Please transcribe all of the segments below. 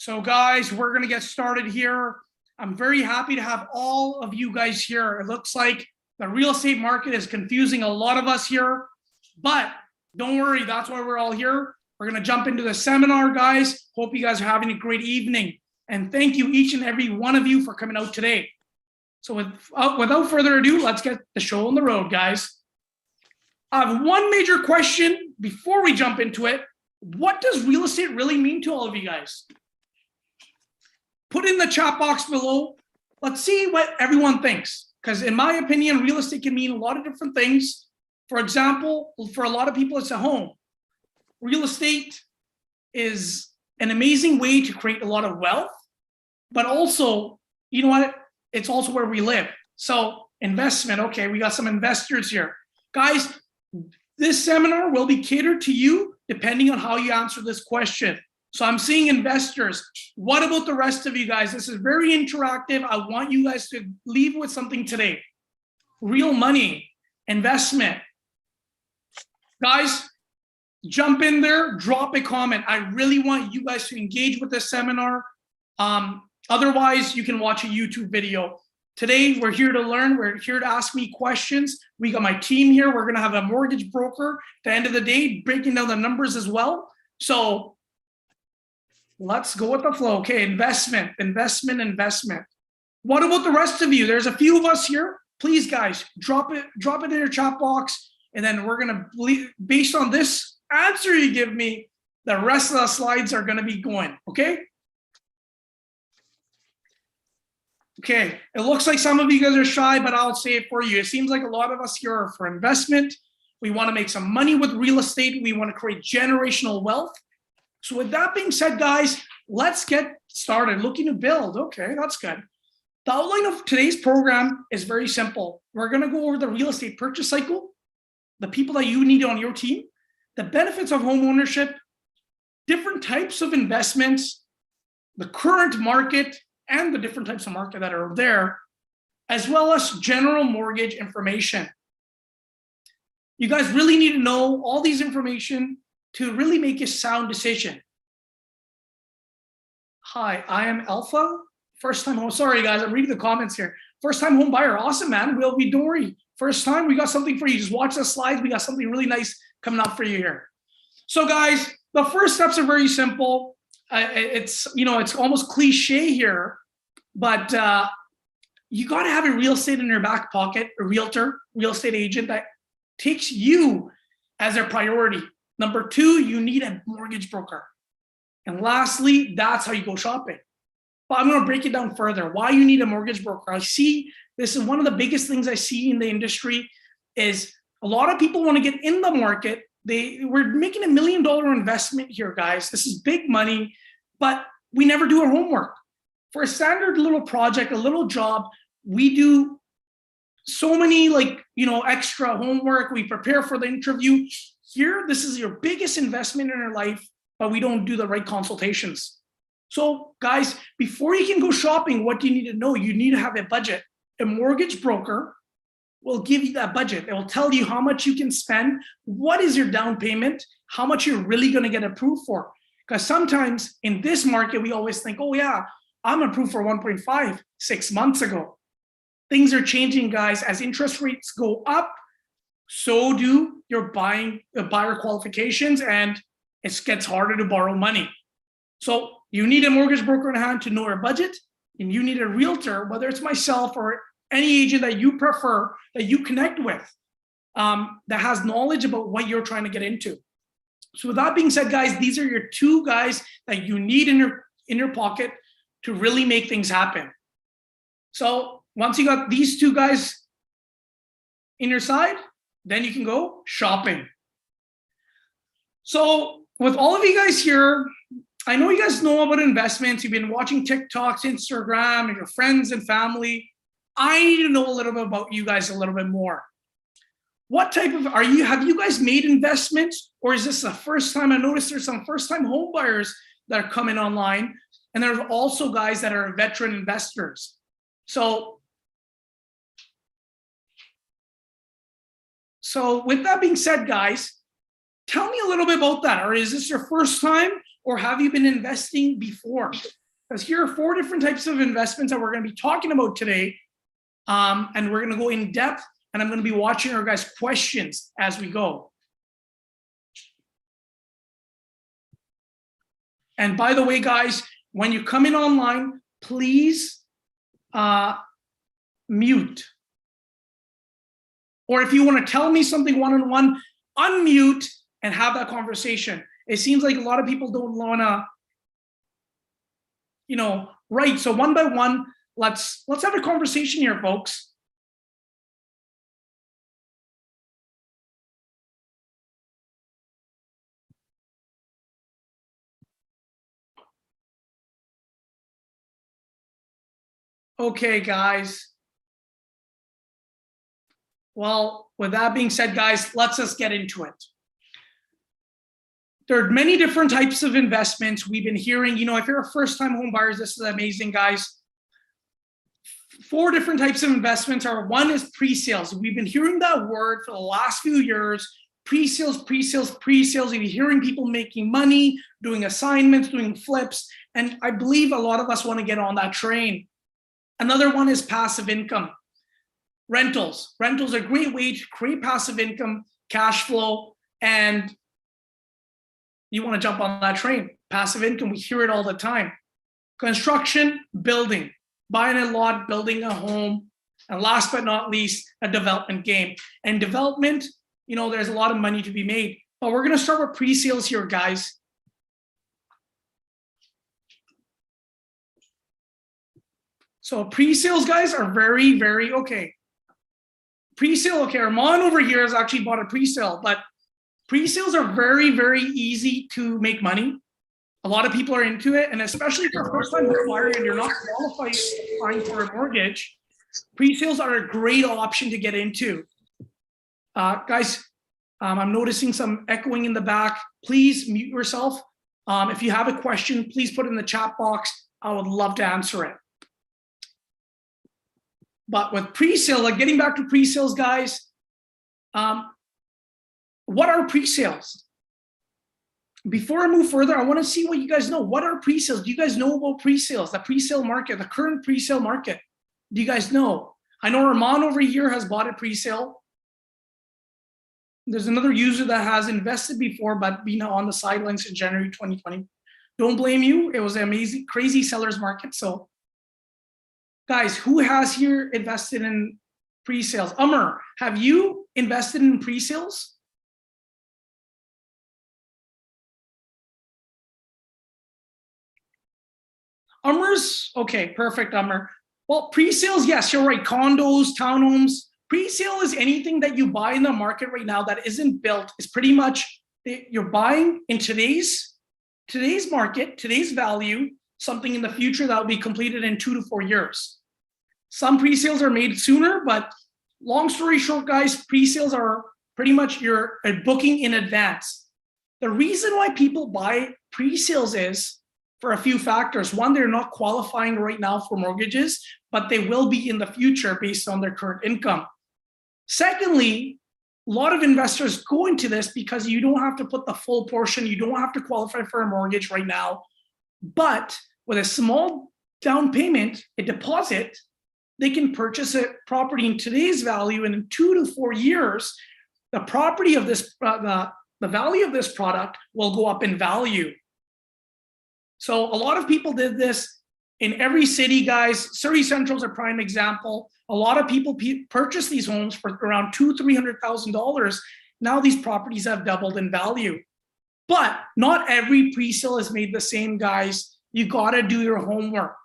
So guys, we're gonna get started here. I'm very happy to have all of you guys here. It looks like the real estate market is confusing a lot of us here, but don't worry, that's why we're all here. We're gonna jump into the seminar, guys. Hope you guys are having a great evening. And thank you, each and every one of you, for coming out today. So without further ado, let's get the show on the road, guys. I have one major question before we jump into it. What does real estate really mean to all of you guys? Put in the chat box below. Let's see what everyone thinks. Because in my opinion, real estate can mean a lot of different things. For example, for a lot of people, it's a home. Real estate is an amazing way to create a lot of wealth, but also, you know what? It's also where we live. So investment, okay, we got some investors here. Guys, this seminar will be catered to you depending on how you answer this question. So I'm seeing investors. What about the rest of you guys? This is very interactive. I want you guys to leave with something today. Real money, investment. Guys, jump in there, drop a comment. I really want you guys to engage with this seminar. Otherwise, you can watch a YouTube video. Today, we're here to learn. We're here to ask me questions. We got my team here. We're going to have a mortgage broker at the end of the day, breaking down the numbers as well. So let's go with the flow. Okay, investment. What about the rest of you? There's a few of us here. Please, guys, drop it in your chat box. And then we're going to, based on this answer you give me, the rest of the slides are going to be going. Okay? Okay, it looks like some of you guys are shy, but I'll say it for you. It seems like a lot of us here are for investment. We want to make some money with real estate. We want to create generational wealth. So with that being said, guys, let's get started. Looking to build. Okay, that's good. The outline of today's program is very simple. We're going to go over the real estate purchase cycle, the people that you need on your team, the benefits of home ownership, different types of investments, the current market, and the different types of market that are there, as well as general mortgage information. You guys really need to know all these information to really make a sound decision. Hi, I am Alpha. First time home. Sorry, guys, I'm reading the comments here. First time home buyer. Awesome, man. Don't worry. First time, we got something for you. Just watch the slides. We got something really nice coming up for you here. So, guys, the first steps are very simple. It's almost cliche here, but you got to have a real estate in your back pocket, a realtor, real estate agent that takes you as their priority. Number two, you need a mortgage broker. And lastly, that's how you go shopping. But I'm going to break it down further. Why you need a mortgage broker. This is one of the biggest things I see in the industry is a lot of people want to get in the market. We're making $1 million investment here, guys. This is big money, but we never do our homework. For a standard little project, a little job, we do so many extra homework. We prepare for the interview. Here, this is your biggest investment in your life, but we don't do the right consultations. So guys, before you can go shopping, what do you need to know? You need to have a budget. A mortgage broker will give you that budget. It will tell you how much you can spend, what is your down payment, how much you're really going to get approved for. Because sometimes in this market, we always think, oh yeah, I'm approved for 1.5 6 months ago. Things are changing, guys. As interest rates go up, so do your buyer qualifications, and it gets harder to borrow money. So you need a mortgage broker in hand to know your budget, and you need a realtor, whether it's myself or any agent that you prefer, that you connect with, that has knowledge about what you're trying to get into. So with that being said, guys, these are your two guys that you need in your pocket to really make things happen. So once you got these two guys in your side, then you can go shopping. So with all of you guys here, I know you guys know about investments. You've been watching TikToks, Instagram, and your friends and family. I need to know a little bit about you guys a little bit more. What type of, have you guys made investments, or is this the first time? I noticed there's some first-time home buyers that are coming online, and there's also guys that are veteran investors. So with that being said, guys, tell me a little bit about that. Or is this your first time, or have you been investing before? Because here are 4 different types of investments that we're going to be talking about today. And we're going to go in depth, and I'm going to be watching our guys' questions as we go. And by the way, guys, when you come in online, please mute. Or if you want to tell me something one-on-one, unmute and have that conversation. It seems like a lot of people don't want to, write. So one by one, let's have a conversation here, folks. Okay, guys. Well, with that being said, guys, let's just get into it. There are many different types of investments we've been hearing. If you're a first-time home buyers, this is amazing, guys. 4 different types of investments are, one is pre-sales. We've been hearing that word for the last few years. Pre-sales, pre-sales, pre-sales. We've been hearing people making money, doing assignments, doing flips. And I believe a lot of us want to get on that train. Another one is passive income. Rentals. Rentals are a great way to create passive income, cash flow, and you want to jump on that train. Passive income, we hear it all the time. Construction, building, buying a lot, building a home, and last but not least, a development game. And development, there's a lot of money to be made. But we're going to start with pre-sales here, guys. So pre-sales, guys, are very, very okay. Pre-sale, okay, Armand over here has actually bought a pre-sale, but pre-sales are very, very easy to make money. A lot of people are into it, and especially if you're a first-time buyer and you're not qualifying for a mortgage, pre-sales are a great option to get into. Guys, I'm noticing some echoing in the back. Please mute yourself. If you have a question, please put it in the chat box. I would love to answer it. But with pre-sale, like getting back to pre-sales, guys, what are pre-sales? Before I move further, I want to see what you guys know. What are pre-sales? Do you guys know about pre-sales, the pre-sale market, the current pre-sale market? Do you guys know? I know Armand over here has bought a pre-sale. There's another user that has invested before, but been on the sidelines in January 2020. Don't blame you. It was an amazing, crazy seller's market. So, guys, who has here invested in pre-sales? Amr, have you invested in pre-sales? Amr's, okay, perfect, Amr. Well, pre-sales, yes, you're right. Condos, townhomes. Pre-sale is anything that you buy in the market right now that isn't built. It's pretty much you're buying in today's market, today's value, something in the future that will be completed in 2 to 4 years. Some pre-sales are made sooner, but long story short, guys, pre-sales are pretty much you're booking in advance. The reason why people buy pre-sales is for a few factors. One, they're not qualifying right now for mortgages, but they will be in the future based on their current income. Secondly, a lot of investors go into this because you don't have to put the full portion. You don't have to qualify for a mortgage right now. But with a small down payment, a deposit, they can purchase a property in today's value, and in 2 to 4 years, the property of this, the value of this product will go up in value. So a lot of people did this in every city, guys. Surrey Central is a prime example. A lot of people purchase these homes for around $200,000-$300,000. Now these properties have doubled in value. But not every pre-sale is made the same, guys. You gotta do your homework.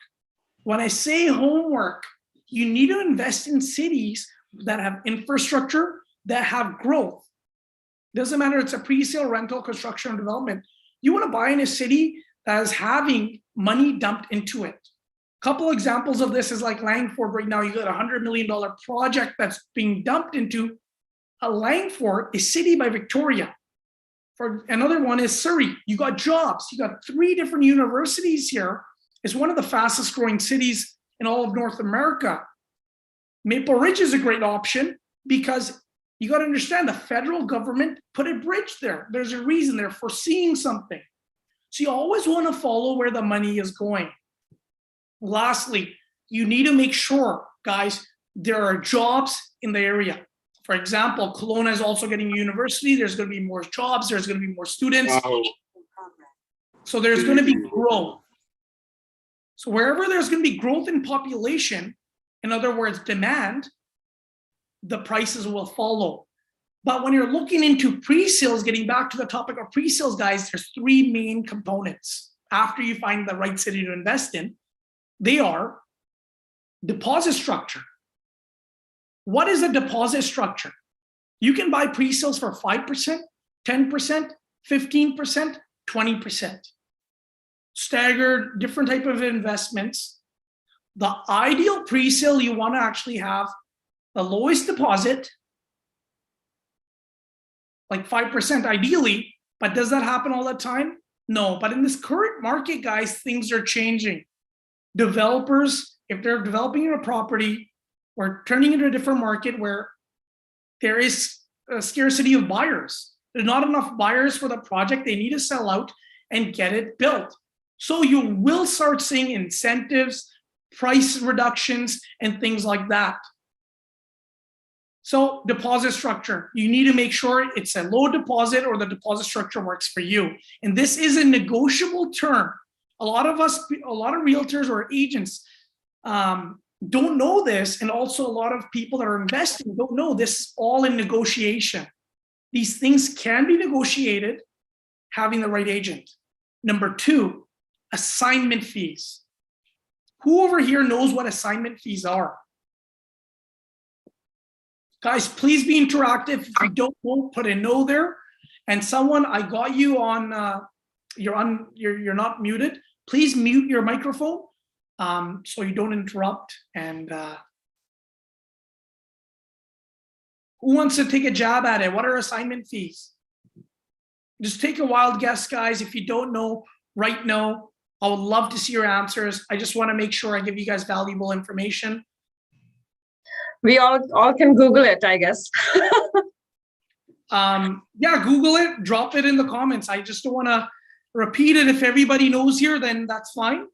When I say homework, you need to invest in cities that have infrastructure, that have growth. Doesn't matter, it's a pre-sale, rental, construction, or development. You wanna buy in a city that is having money dumped into it. A couple examples of this is like Langford right now. You got a $100 million project that's being dumped into a Langford, a city by Victoria. For another one is Surrey. You got jobs. You got 3 different universities here. It's one of the fastest growing cities in all of North America. Maple Ridge is a great option because you got to understand the federal government put a bridge there. There's a reason they're foreseeing something. So you always want to follow where the money is going. Lastly, you need to make sure, guys, there are jobs in the area. For example, Kelowna is also getting a university. There's going to be more jobs. There's going to be more students. Wow. So there's going to be growth. So wherever there's going to be growth in population, in other words, demand, the prices will follow. But when you're looking into pre-sales, getting back to the topic of pre-sales, guys, there's three main components. After you find the right city to invest in, they are deposit structure. What is a deposit structure? You can buy pre-sales for 5%, 10%, 15%, 20%. Staggered, different type of investments. The ideal pre-sale, you want to actually have the lowest deposit, like 5% ideally, but does that happen all the time? No, but in this current market, guys, things are changing. Developers, if they're developing a property, we're turning into a different market where there is a scarcity of buyers. There's not enough buyers for the project. They need to sell out and get it built. So you will start seeing incentives, price reductions, and things like that. So deposit structure, you need to make sure it's a low deposit or the deposit structure works for you. And this is a negotiable term. A lot of realtors or agents don't know this, and also a lot of people that are investing don't know this is all in negotiation. These things can be negotiated having the right agent. Number two, assignment fees. Who over here knows what assignment fees are? Guys, please be interactive. If you don't know, put a no there. And someone, I got you on, you're not muted. Please mute your microphone so you don't interrupt. And who wants to take a jab at it? What are assignment fees? Just take a wild guess, guys. If you don't know, right now, I would love to see your answers. I just want to make sure I give you guys valuable information. We all can Google it, I guess. Yeah, Google it, drop it in the comments. I just don't want to repeat it. If everybody knows here, then that's fine.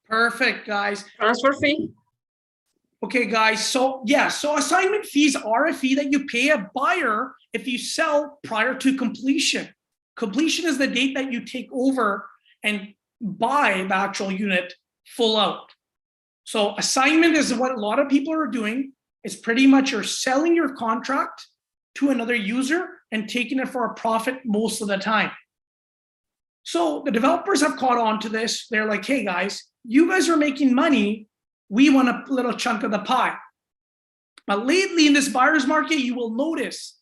Perfect, guys. Transfer fee. Okay, guys. So yeah, so assignment fees are a fee that you pay a buyer if you sell prior to completion. Completion is the date that you take over and buy the actual unit full out. So assignment is what a lot of people are doing. It's pretty much you're selling your contract to another user and taking it for a profit most of the time. So the developers have caught on to this. They're like, hey guys, you guys are making money. We want a little chunk of the pie. But lately in this buyer's market, you will notice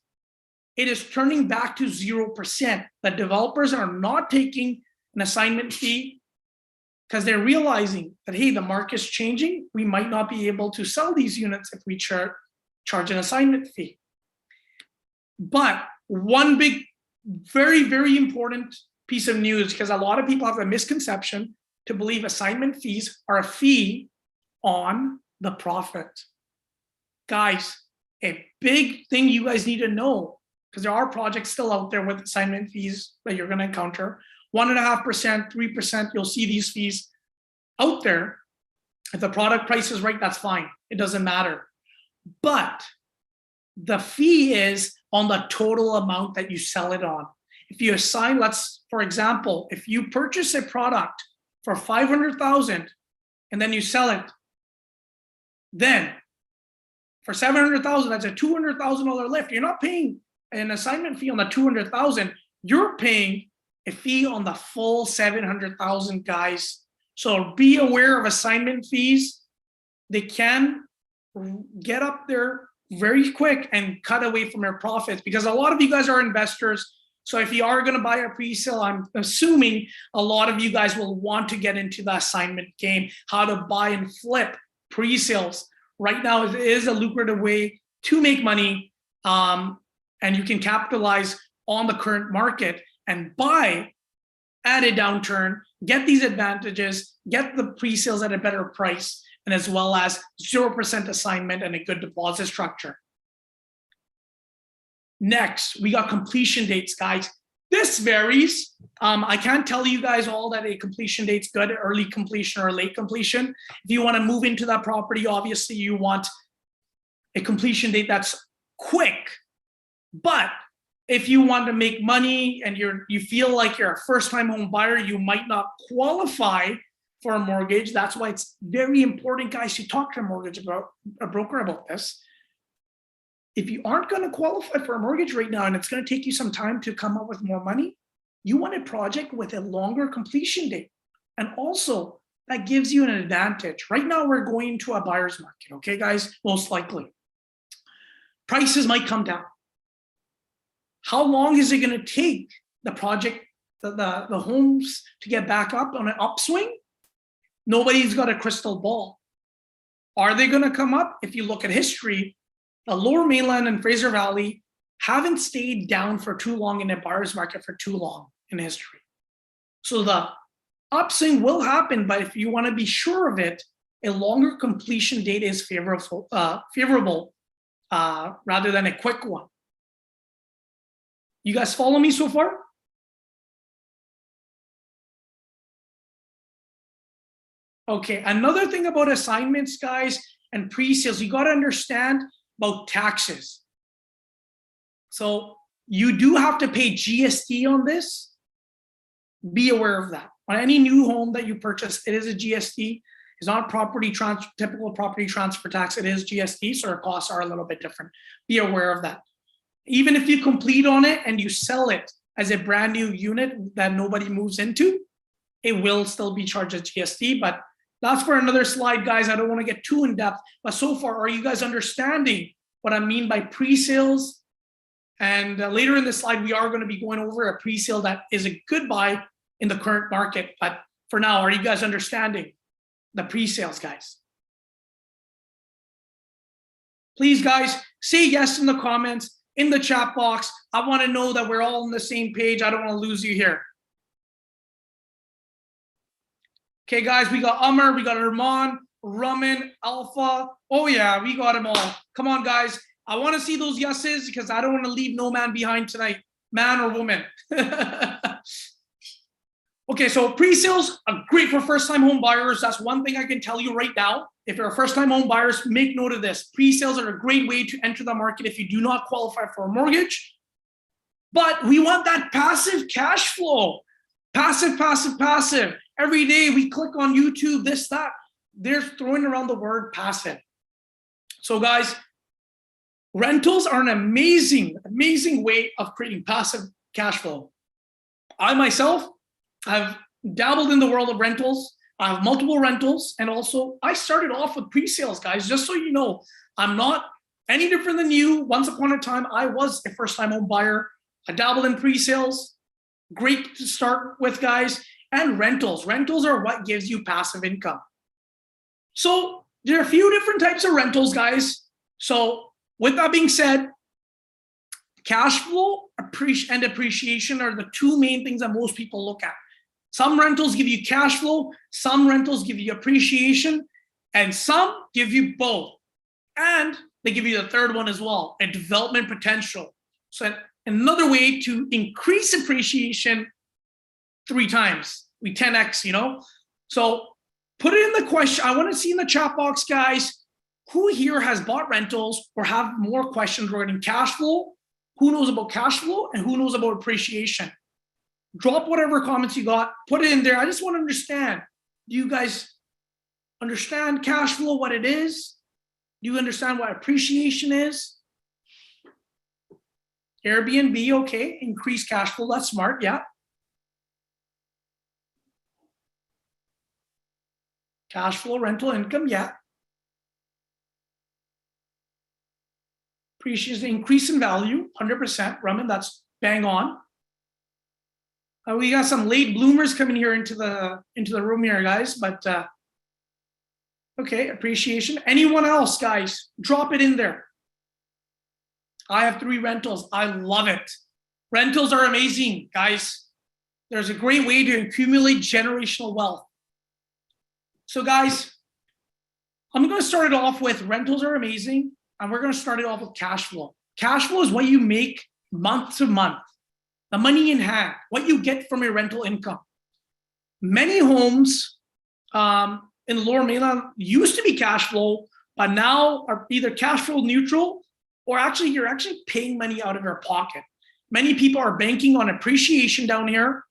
it is turning back to 0%. The developers are not taking an assignment fee because they're realizing that, hey, the market's changing. We might not be able to sell these units if we charge an assignment fee. But one big, very, very important piece of news, because a lot of people have a misconception to believe assignment fees are a fee on the profit. Guys, a big thing you guys need to know, because there are projects still out there with assignment fees that you're going to encounter. 1.5%, 3%, you'll see these fees out there. If the product price is right, that's fine. It doesn't matter. But the fee is on the total amount that you sell it on. If you assign, for example, if you purchase a product for $500,000 and then you sell it, then for $700,000, that's a $200,000 lift. You're not paying an assignment fee on the $200,000. You're paying a fee on the full $700,000, guys. So be aware of assignment fees. They can get up there very quick and cut away from your profits, because a lot of you guys are investors. So if you are going to buy a pre-sale, I'm assuming a lot of you guys will want to get into the assignment game, how to buy and flip pre-sales. Right now, it is a lucrative way to make money, and you can capitalize on the current market and buy at a downturn, get these advantages, get the pre-sales at a better price, and as well as 0% assignment and a good deposit structure. Next, we got completion dates, guys. This varies. I can't tell you guys all that a completion date's good, early completion or late completion. If you want to move into that property, obviously you want a completion date that's quick. But if you want to make money and you feel like you're a first-time home buyer, you might not qualify for a mortgage. That's why it's very important, guys, to talk to a broker about this. If you aren't going to qualify for a mortgage right now and it's going to take you some time to come up with more money, you want a project with a longer completion date. And also, that gives you an advantage. Right now, we're going into a buyer's market, okay, guys? Most likely. Prices might come down. How long is it going to take the project, the homes to get back up on an upswing? Nobody's got a crystal ball. Are they going to come up? If you look at history, the Lower Mainland and Fraser Valley haven't stayed down for too long in a buyer's market for too long in history. So the upswing will happen, but if you want to be sure of it, a longer completion date is favorable rather than a quick one. You guys follow me so far? Okay, another thing about assignments, guys, and pre-sales, you got to understand about taxes. So you do have to pay GST on this. Be aware of that. On any new home that you purchase, it is a GST. It's not typical property transfer tax. It is GST, so our costs are a little bit different. Be aware of that. Even if you complete on it and you sell it as a brand new unit that nobody moves into, it will still be charged as GST, but that's for another slide, guys. I don't want to get too in depth, but so far, are you guys understanding what I mean by pre-sales? And later in this slide, we are going to be going over a pre-sale that is a good buy in the current market. But for now, are you guys understanding the pre-sales, guys? Please, guys, say yes in the comments, in the chat box. I want to know that we're all on the same page. I don't want to lose you here. Okay, guys, we got Amr, we got Arman, Raman, Alpha. Oh, yeah, we got them all. Come on, guys. I want to see those yeses because I don't want to leave no man behind tonight, man or woman. Okay, so pre-sales are great for first-time home buyers. That's one thing I can tell you right now. If you're a first-time home buyers, make note of this. Pre-sales are a great way to enter the market if you do not qualify for a mortgage. But we want that passive cash flow. Passive, passive, passive. Every day we click on YouTube, this, that. They're throwing around the word passive. So guys, rentals are an amazing, amazing way of creating passive cash flow. I myself have dabbled in the world of rentals. I have multiple rentals. And also I started off with pre-sales, guys, just so you know, I'm not any different than you. Once upon a time, I was a first-time home buyer. I dabbled in pre-sales. Great to start with, guys. And rentals. Rentals are what gives you passive income. So there are a few different types of rentals, guys. So with that being said, cash flow and appreciation are the two main things that most people look at. Some rentals give you cash flow, some rentals give you appreciation, and some give you both. And they give you the third one as well, a development potential. So another way to increase appreciation 3 times. We 10x, you know? So put it in the question. I want to see in the chat box, guys, who here has bought rentals or have more questions regarding cash flow? Who knows about cash flow and who knows about appreciation? Drop whatever comments you got, put it in there. I just want to understand. Do you guys understand cash flow, what it is? Do you understand what appreciation is? Airbnb, okay, increase cash flow, that's smart, yeah. Cash flow, rental income, yeah. Appreciation, increase in value, 100%. Raman, that's bang on. We got some late bloomers coming here into the room here, guys. But okay, appreciation. Anyone else, guys? Drop it in there. I have 3 rentals. I love it. Rentals are amazing, guys. There's a great way to accumulate generational wealth. So guys, I'm going to start it off with rentals are amazing, and we're going to start it off with cash flow. Cash flow is what you make month to month, the money in hand, what you get from your rental income. Many homes in the Lower Mainland used to be cash flow, but now are either cash flow neutral or actually you're actually paying money out of your pocket. Many people are banking on appreciation down here,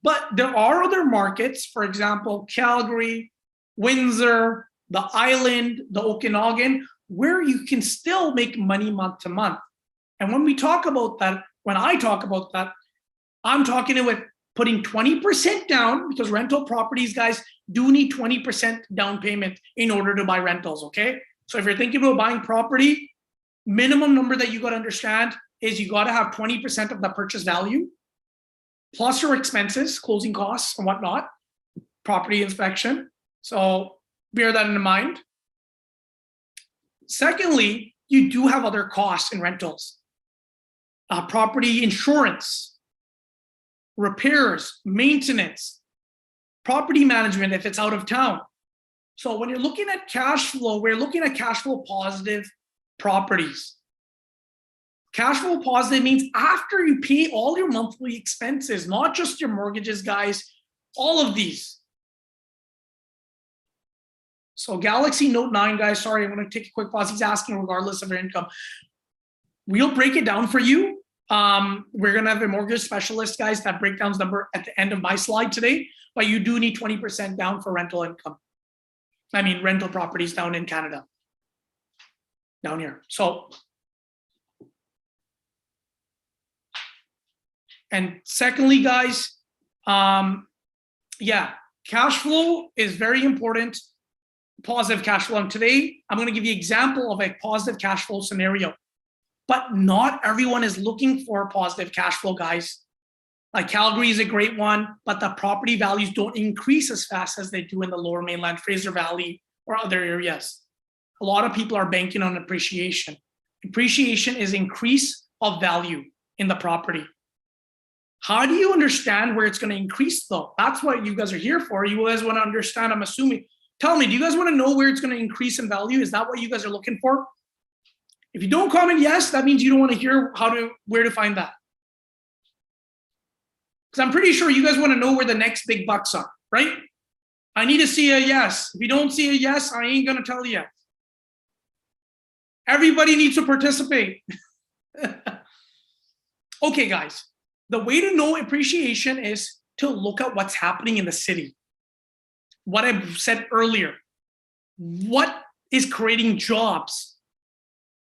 but there are other markets, for example, Calgary, Windsor, the island, the Okanagan, where you can still make money month to month. And when we talk about that, when I talk about that, I'm talking with putting 20% down, because rental properties, guys, do need 20% down payment in order to buy rentals, okay? So if you're thinking about buying property, minimum number that you got to understand is you got to have 20% of the purchase value, plus your expenses, closing costs and whatnot, property inspection. So bear that in mind. Secondly, you do have other costs in rentals. Property insurance, repairs, maintenance, property management if it's out of town. So when you're looking at cash flow, we're looking at cash flow positive properties. Cash flow positive means after you pay all your monthly expenses, not just your mortgages, guys, all of these. So Galaxy Note 9, guys, sorry, I'm going to take a quick pause. He's asking regardless of your income. We'll break it down for you. We're going to have a mortgage specialist, guys, that breakdowns number at the end of my slide today, but you do need 20% down for rental income. I mean, rental properties down in Canada, down here. So, and secondly, guys, yeah, cash flow is very important. Positive cash flow. And today, I'm going to give you an example of a positive cash flow scenario. But not everyone is looking for positive cash flow, guys. Like Calgary is a great one, but the property values don't increase as fast as they do in the Lower Mainland, Fraser Valley, or other areas. A lot of people are banking on appreciation. Appreciation is increase of value in the property. How do you understand where it's going to increase, though? That's what you guys are here for. You guys want to understand, I'm assuming. Tell me, do you guys want to know where it's going to increase in value? Is that what you guys are looking for? If you don't comment yes, that means you don't want to hear where to find that. Because I'm pretty sure you guys want to know where the next big bucks are, right? I need to see a yes. If you don't see a yes, I ain't going to tell you. Everybody needs to participate. Okay, guys. The way to know appreciation is to look at what's happening in the city. What I said earlier. What is creating jobs?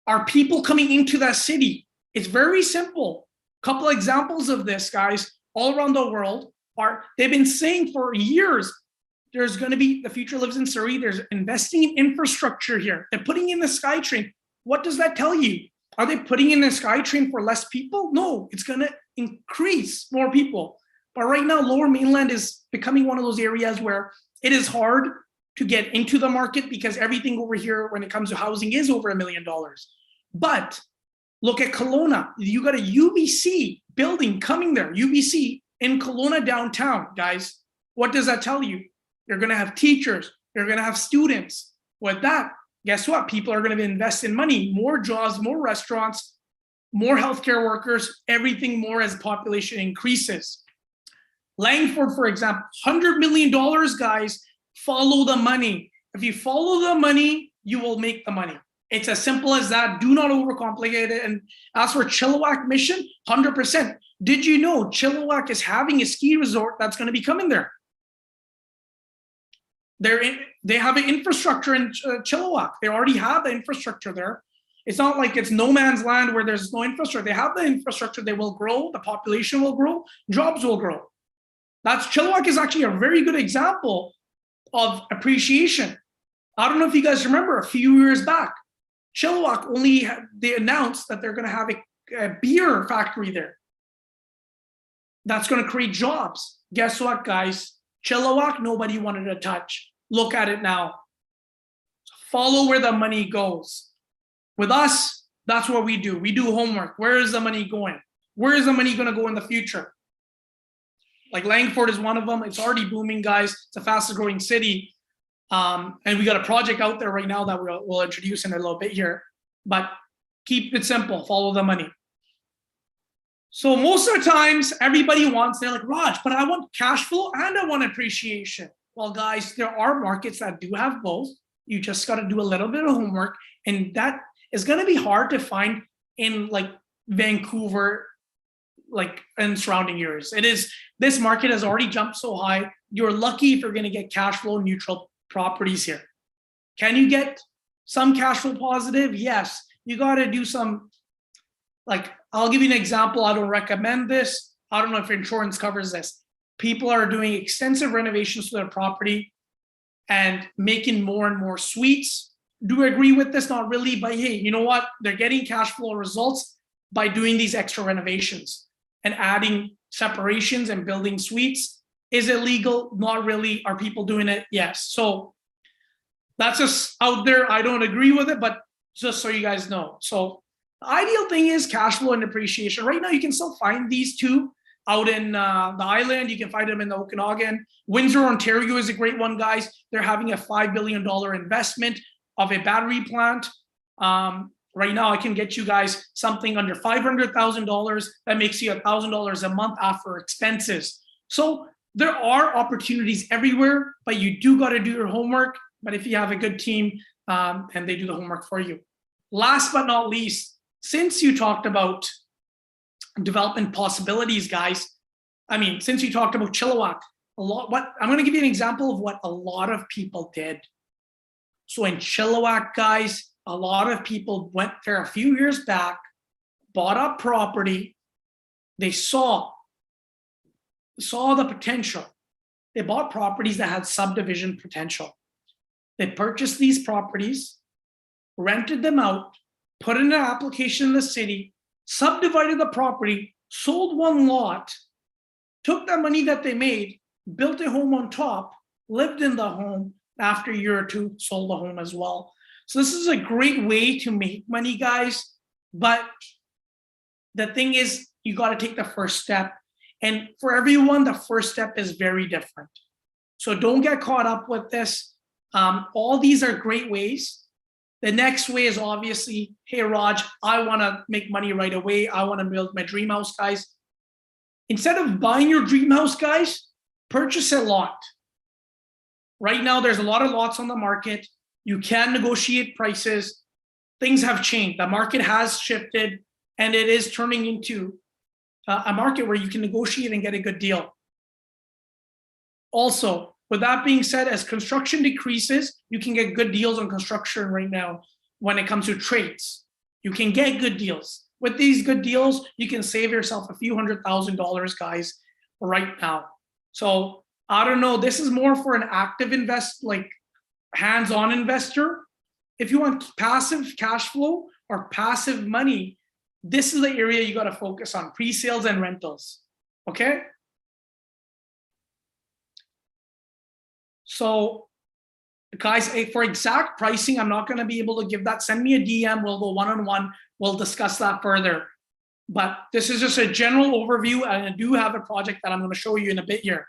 Are people coming into that city? It's very simple. Couple examples of this, guys, all around the world they've been saying for years, there's going to be, the future lives in Surrey. There's investing in infrastructure here. They're putting in the SkyTrain. What does that tell you? Are they putting in the SkyTrain for less people? No, it's going to increase more people. But right now, Lower Mainland is becoming one of those areas where it is hard to get into the market because everything over here when it comes to housing is over $1 million. But look at Kelowna. You got a UBC building coming there, UBC in Kelowna downtown, guys. What does that tell you? You're going to have teachers. You're going to have students. With that, guess what? People are going to invest in money, more jobs, more restaurants, more healthcare workers, everything more as population increases. Langford, for example, $100 million, guys. Follow the money. If you follow the money, you will make the money. It's as simple as that. Do not overcomplicate it. And as for Chilliwack Mission, 100%. Did you know Chilliwack is having a ski resort that's going to be coming there? They have an infrastructure in Chilliwack. They already have the infrastructure there. It's not like it's no man's land where there's no infrastructure. They have the infrastructure. They will grow. The population will grow. Jobs will grow. Chilliwack is actually a very good example of appreciation. I don't know if you guys remember a few years back, Chilliwack they announced that they're going to have a beer factory there. That's going to create jobs. Guess what, guys? Chilliwack, nobody wanted to touch. Look at it now. Follow where the money goes. With us, that's what we do. We do homework. Where is the money going? Where is the money going to go in the future? Like Langford is one of them. It's already booming, guys. It's the fastest growing city. And we got a project out there right now that we'll introduce in a little bit here. But Keep it simple, follow the money. So most of the times, everybody wants, they're like, Raj, but I want cash flow and I want appreciation. Well, guys, there are markets that do have both. You just got to do a little bit of homework, and that is going to be hard to find in like Vancouver, like and surrounding areas. It is, this market has already jumped so high. You're lucky if you're going to get cash flow neutral properties here. Can you get some cash flow positive? Yes. You got to do some, like, I'll give you an example. I don't recommend this. I don't know if insurance covers this. People are doing extensive renovations to their property and making more and more suites. Do I agree with this? Not really, but hey, you know what? They're getting cash flow results by doing these extra renovations and adding separations and building suites. Is it legal? Not really. Are people doing it? Yes. So that's just out there. I don't agree with it, but just so you guys know. So the ideal thing is cash flow and appreciation. Right now, you can still find these two out in the island. You can find them in the Okanagan. Windsor, Ontario is a great one, guys. They're having a $5 billion investment of a battery plant. Right now, I can get you guys something under $500,000. That makes you $1,000 a month after expenses. So there are opportunities everywhere, but you do got to do your homework. But if you have a good team and they do the homework for you. Last but not least, since you talked about development possibilities, guys, I mean, since you talked about Chilliwack, I'm going to give you an example of what a lot of people did. So in Chilliwack, guys, a lot of people went there a few years back, bought up property. They saw the potential. They bought properties that had subdivision potential. They purchased these properties, rented them out, put in an application in the city, subdivided the property, sold one lot, took the money that they made, built a home on top, lived in the home, after a year or two, sold the home as well. So this is a great way to make money, guys. But the thing is, you got to take the first step. And for everyone, the first step is very different. So don't get caught up with this. All these are great ways. The next way is obviously, hey, Raj, I want to make money right away. I want to build my dream house, guys. Instead of buying your dream house, guys, purchase a lot. Right now, there's a lot of lots on the market. You can negotiate prices. Things have changed. The market has shifted, and it is turning into a market where you can negotiate and get a good deal. Also, with that being said, as construction decreases, you can get good deals on construction right now when it comes to trades. You can get good deals. With these good deals, you can save yourself a few $100,000, guys, right now. So I don't know, this is more for an active like hands-on investor. If you want passive cash flow or passive money, this is the area you got to focus on, pre-sales and rentals, okay? So guys, for exact pricing, I'm not going to be able to give that. Send me a DM, we'll go one-on-one, we'll discuss that further. But this is just a general overview, and I do have a project that I'm going to show you in a bit here.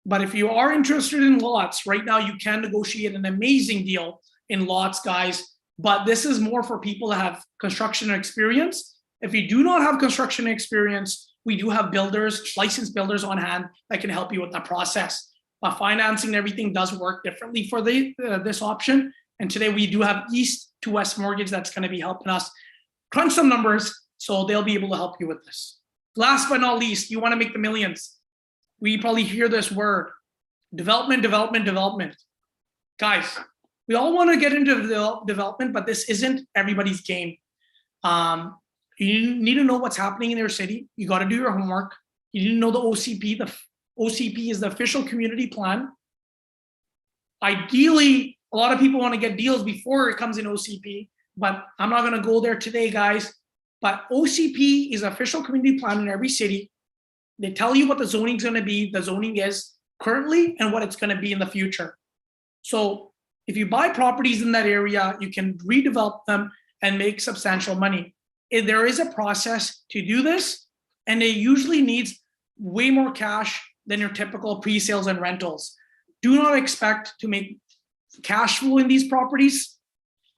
But if you are interested in lots, right now you can negotiate an amazing deal in lots, guys. But this is more for people that have construction experience. If you do not have construction experience, we do have builders, licensed builders on hand that can help you with that process. But financing and everything does work differently for this option. And today we do have East to West Mortgage that's going to be helping us crunch some numbers, so they'll be able to help you with this. Last but not least, you want to make the millions. We probably hear this word, development, development, development. Guys, we all want to get into development, but this isn't everybody's game. You need to know what's happening in your city. You got to do your homework. You need to know the OCP. The OCP is the official community plan. Ideally, a lot of people want to get deals before it comes in OCP, but I'm not going to go there today, guys. But OCP is official community plan in every city. They tell you what the zoning is going to be. The zoning is currently and what it's going to be in the future. So if you buy properties in that area, you can redevelop them and make substantial money. There is a process to do this, and it usually needs way more cash than your typical pre-sales and rentals. Do not expect to make cash flow in these properties.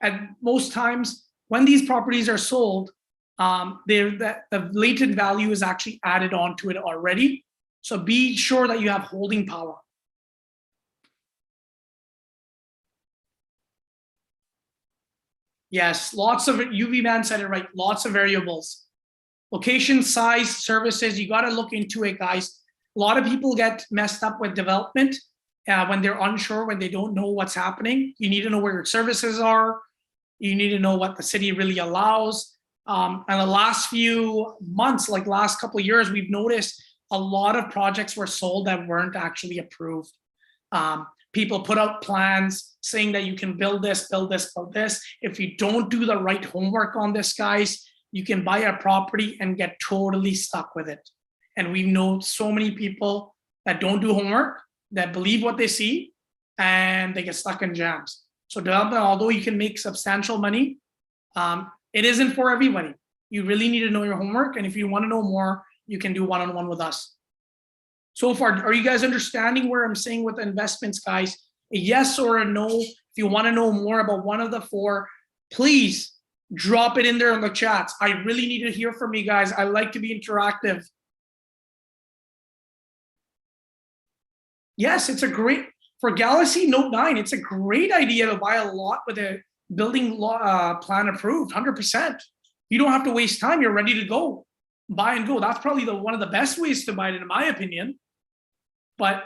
At most times, when these properties are sold, the latent value is actually added onto it already. So be sure that you have holding power. Yes, lots of UV man said it right. Lots of variables. Location, size, services, you got to look into it, guys. A lot of people get messed up with development when they're unsure, when they don't know what's happening. You need to know where your services are. You need to know what the city really allows. And the last few months, like last couple of years, we've noticed a lot of projects were sold that weren't actually approved. People put out plans saying that you can build this, build this, build this. If you don't do the right homework on this, guys, you can buy a property and get totally stuck with it. And we know so many people that don't do homework, that believe what they see, and they get stuck in jams. So development, although you can make substantial money, it isn't for everybody. You really need to know your homework. And if you want to know more, you can do one-on-one with us. So far, are you guys understanding where I'm saying with the investments, guys? A yes or a no. If you want to know more about one of the four, please drop it in there in the chats. I really need to hear from you guys. I like to be interactive. Yes, it's a great, for Galaxy Note 9, it's a great idea to buy a lot with a building plan approved, 100%. You don't have to waste time. You're ready to go. Buy and go. That's probably one of the best ways to buy it, in my opinion. But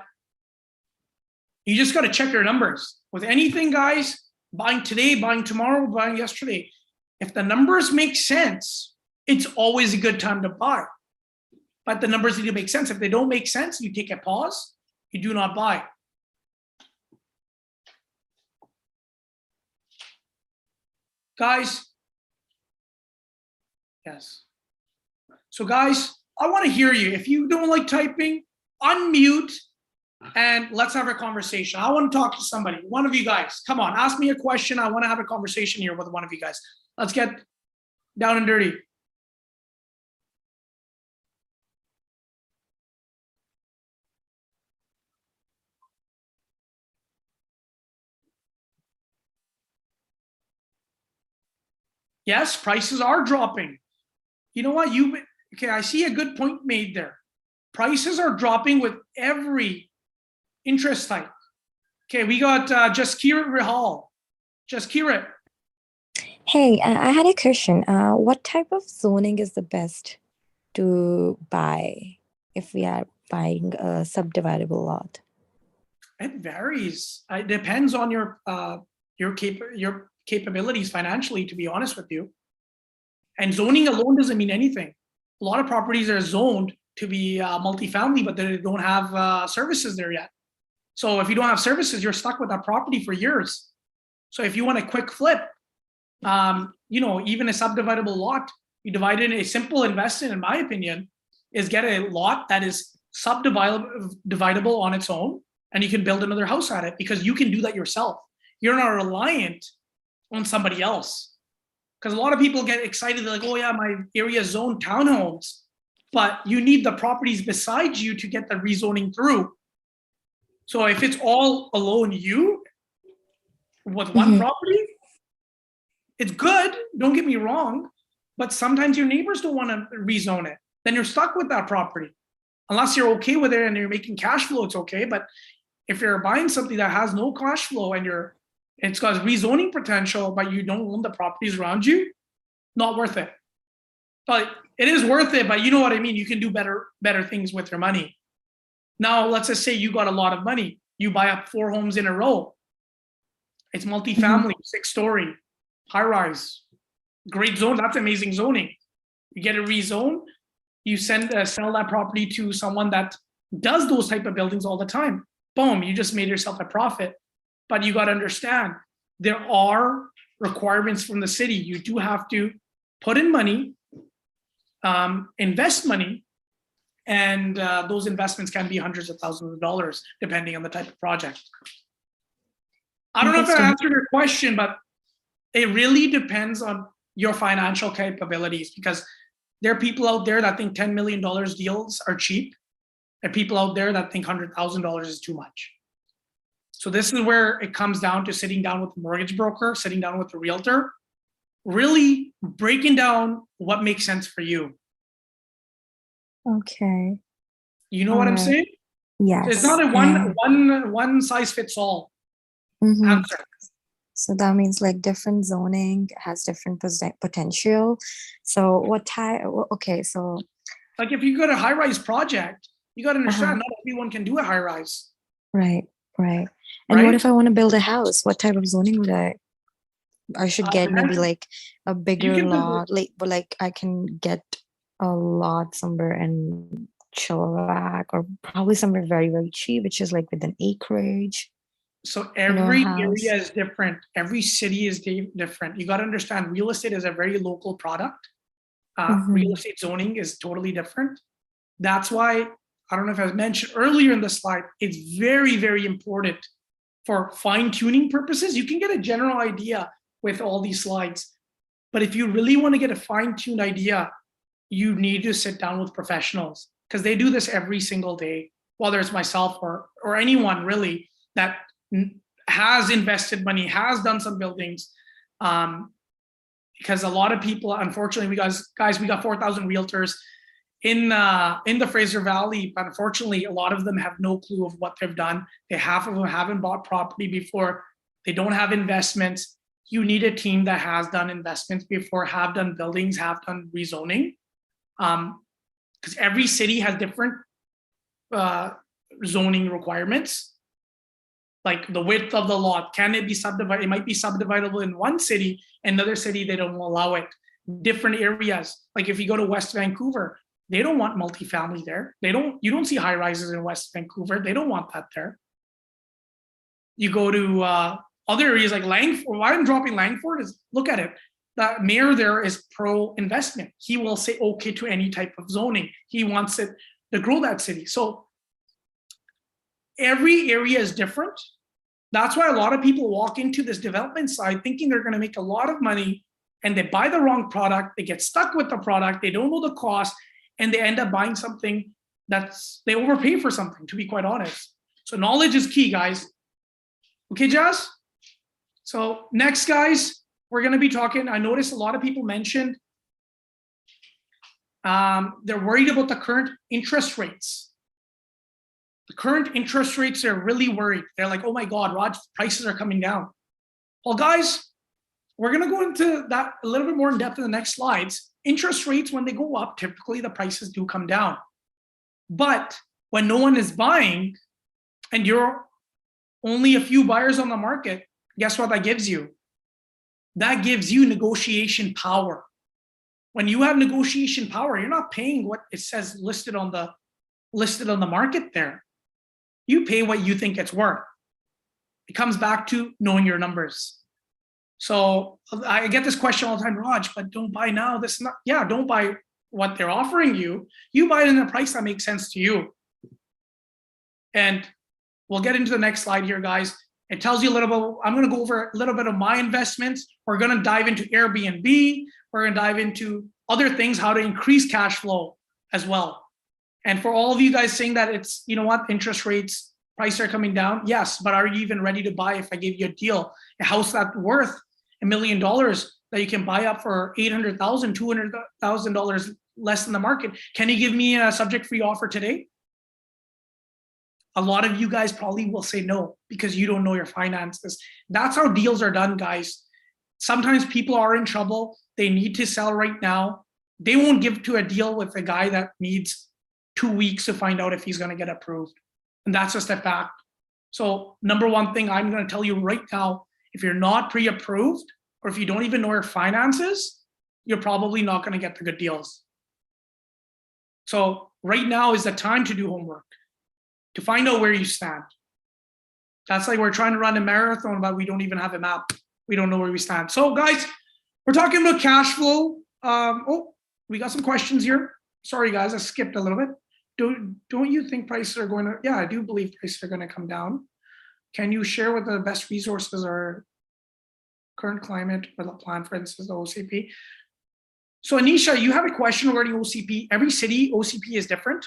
you just got to check your numbers. With anything, guys, buying today, buying tomorrow, buying yesterday, if the numbers make sense, it's always a good time to buy. But the numbers need to make sense. If they don't make sense, you take a pause, you do not buy. Guys, yes. So guys, I want to hear you. If you don't like typing, unmute and let's have a conversation. I want to talk to somebody. One of you guys, come on, ask me a question. I want to have a conversation here with one of you guys. Let's get down and dirty. Yes, prices are dropping. You know what? Okay, I see a good point made there. Prices are dropping with every interest type. Okay, we got Jaskirat Rahal. Jaskirat. Hey, I had a question. What type of zoning is the best to buy if we are buying a subdividable lot? It varies. It depends on your capabilities financially, to be honest with you. And zoning alone doesn't mean anything. A lot of properties are zoned to be multifamily, but they don't have services there yet. So if you don't have services, you're stuck with that property for years. So if you want a quick flip, even a subdividable lot, you divide it in a simple investment, in my opinion, is get a lot that is subdividable on its own, and you can build another house at it because you can do that yourself. You're not reliant on somebody else. Because a lot of people get excited, they're like, oh yeah, my area is zoned townhomes, but you need the properties beside you to get the rezoning through. So if it's all alone you with one property, it's good, don't get me wrong, but sometimes your neighbors don't want to rezone it. Then you're stuck with that property. Unless you're okay with it and you're making cash flow, it's okay. But if you're buying something that has no cash flow and it's got rezoning potential, but you don't own the properties around you, not worth it. But it is worth it, but you know what I mean? You can do better things with your money. Now, let's just say you got a lot of money. You buy up 4 homes in a row. It's multifamily, 6-story, high-rise, great zone. That's amazing zoning. You get a rezone, you sell that property to someone that does those type of buildings all the time. Boom, you just made yourself a profit. But you got to understand, there are requirements from the city. You do have to put in money, invest money, and those investments can be hundreds of thousands of dollars, depending on the type of project. I don't know if I answered your question, but it really depends on your financial capabilities, because there are people out there that think $10 million deals are cheap, and people out there that think $100,000 is too much. So this is where it comes down to sitting down with the mortgage broker, sitting down with the realtor, really breaking down what makes sense for you. Okay. You know what I'm Alright. saying? So it's Yes. not a one size fits all Mhm. answer. So that means like different zoning has different potential. So what type? Okay, so Like if you got a high-rise project, you got to understand Uh-huh. not everyone can do a high-rise. right, right. And what Right? if I want to build a house? What type of zoning would I should get? Maybe Depends. like a You bigger can build lot, like I can get a lot somewhere in Chilliwack or probably somewhere very, very cheap, which is like with an acreage, so a every house. area is different. Every city is different. You got to understand real estate is a very local product. Real Mm-hmm. estate zoning is totally different. That's why, I don't know if I mentioned earlier in the slide, it's very, very important for fine tuning purposes. You can get a general idea with all these slides. But if you really want to get a fine tuned idea, you need to sit down with professionals because they do this every single day, whether it's myself or anyone really that has invested money, has done some buildings. Because a lot of people, unfortunately, we got 4,000 realtors in the Fraser Valley, but unfortunately, a lot of them have no clue of what they've done. Half of them haven't bought property before. They don't have investments. You need a team that has done investments before, have done buildings, have done rezoning. Because every city has different zoning requirements. Like the width of the lot, can it be subdivided? It might be subdividable in one city, another city they don't allow it. Different areas, like if you go to West Vancouver, they don't want multifamily there. You don't see high rises in West Vancouver. They don't want that there. You go to other areas like Langford. Why I'm dropping Langford is look at it. The mayor there is pro investment. He will say okay to any type of zoning. He wants it to grow that city. So every area is different. That's why a lot of people walk into this development side thinking they're going to make a lot of money and they buy the wrong product. They get stuck with the product. They don't know the cost and they end up buying something they overpay for something, to be quite honest. So knowledge is key, guys. Okay, Jazz? So next, guys, we're going to be talking. I noticed a lot of people mentioned they're worried about the current interest rates. The current interest rates are really worried. They're like, oh my God, Raj, prices are coming down. Well, guys, we're going to go into that a little bit more in depth in the next slides. Interest rates, when they go up, typically the prices do come down. But when no one is buying and you're only a few buyers on the market, guess what that gives you? That gives you negotiation power. When you have negotiation power, you're not paying what it says listed on the market there. You pay what you think it's worth. It comes back to knowing your numbers. So I get this question all the time, Raj, but don't buy now. Don't buy what they're offering you. You buy it in a price that makes sense to you. And we'll get into the next slide here, guys. It tells you a little bit, I'm going to go over a little bit of my investments. We're going to dive into Airbnb. We're going to dive into other things, how to increase cash flow as well. And for all of you guys saying that it's, you know what, interest rates, prices are coming down. Yes, but are you even ready to buy if I give you a deal? A house that's worth $1 million that you can buy up for $800,000, $200,000 less than the market. Can you give me a subject free offer today? A lot of you guys probably will say no because you don't know your finances. That's how deals are done, guys. Sometimes people are in trouble. They need to sell right now. They won't give to a deal with a guy that needs 2 weeks to find out if he's going to get approved. And that's just a fact. So number one thing I'm going to tell you right now, if you're not pre-approved or if you don't even know your finances, you're probably not going to get the good deals. So right now is the time to do homework, to find out where you stand. That's like we're trying to run a marathon, but we don't even have a map. We don't know where we stand. So guys, we're talking about cash flow. We got some questions here. Sorry guys, I skipped a little bit. Don't you think prices are going to, yeah, I do believe prices are going to come down. Can you share what the best resources are, current climate or the plan, for instance, the OCP? So Anisha, you have a question regarding OCP. Every city OCP is different.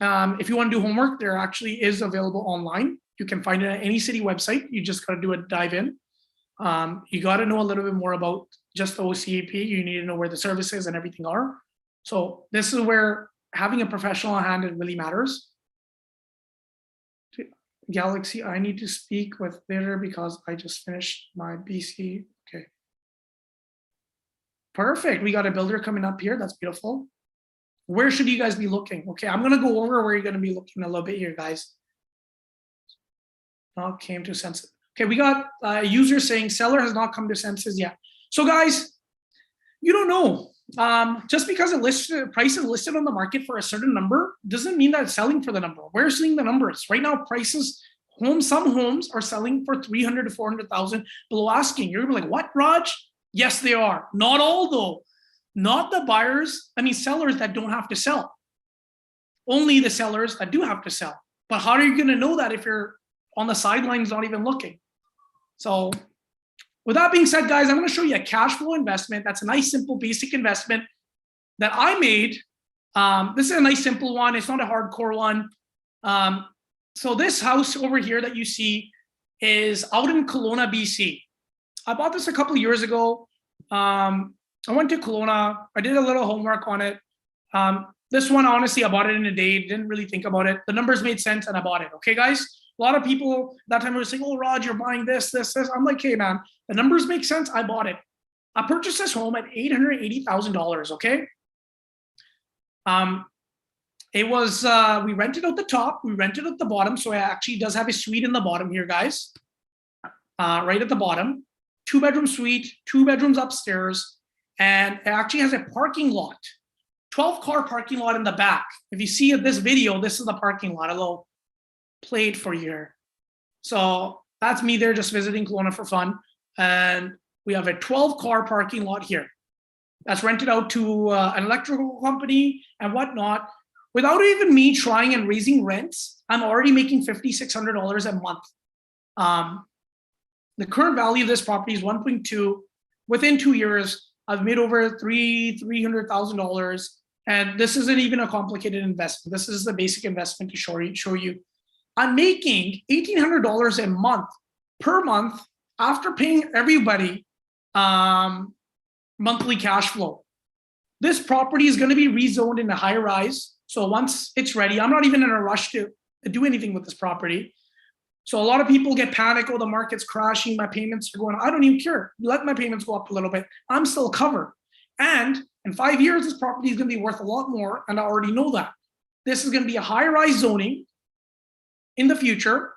If you want to do homework, there actually is available online. You can find it at any city website. You just got to do a dive in. You got to know a little bit more about just the OCAP. You need to know where the services and everything are. So this is where having a professional on hand, it really matters. Galaxy, I need to speak with later because I just finished my BC. Okay. Perfect. We got a builder coming up here. That's beautiful. Where should you guys be looking? Okay, I'm going to go over where you're going to be looking a little bit here, guys. Not came to senses. Okay, we got a user saying seller has not come to senses yet. So guys, you don't know. Just because price is listed on the market for a certain number doesn't mean that it's selling for the number. We're seeing the numbers right now. Prices, some homes are selling for 300 to 400,000 below asking. You're gonna be like, what, Raj? Yes, they are. Not all though. Not the buyers. I mean, sellers that don't have to sell. Only the sellers that do have to sell. But how are you gonna know that if you're on the sidelines, not even looking? So, with that being said, guys, I'm going to show you a cash flow investment. That's a nice, simple, basic investment that I made. This is a nice, simple one. It's not a hardcore one. So this house over here that you see is out in Kelowna, BC. I bought this a couple of years ago. I went to Kelowna. I did a little homework on it. This one, honestly, I bought it in a day. Didn't really think about it. The numbers made sense and I bought it. Okay, guys? A lot of people that time were saying, oh, Raj, you're buying this. I'm like, hey, man, the numbers make sense. I bought it. I purchased this home at $880,000, okay? It was, we rented out the top, we rented out the bottom. So it actually does have a suite in the bottom here, guys. Right at the bottom. 2-bedroom suite, 2 bedrooms upstairs. And it actually has a parking lot. 12-car parking lot in the back. If you see this video, this is the parking lot. A little played for you here. So that's me there just visiting Kelowna for fun. And we have a 12-car parking lot here that's rented out to an electrical company and whatnot. Without even me trying and raising rents, I'm already making $5,600 a month. The current value of this property is 1.2. Within 2 years, I've made over $300,000. And this isn't even a complicated investment. This is the basic investment to show you. I'm making $1,800 a month per month after paying everybody monthly cash flow. This property is going to be rezoned into high rise. So once it's ready, I'm not even in a rush to do anything with this property. So a lot of people get panic, oh, the market's crashing, my payments are going, I don't even care. Let my payments go up a little bit. I'm still covered. And in 5 years, this property is going to be worth a lot more. And I already know that. This is going to be a high rise zoning in the future.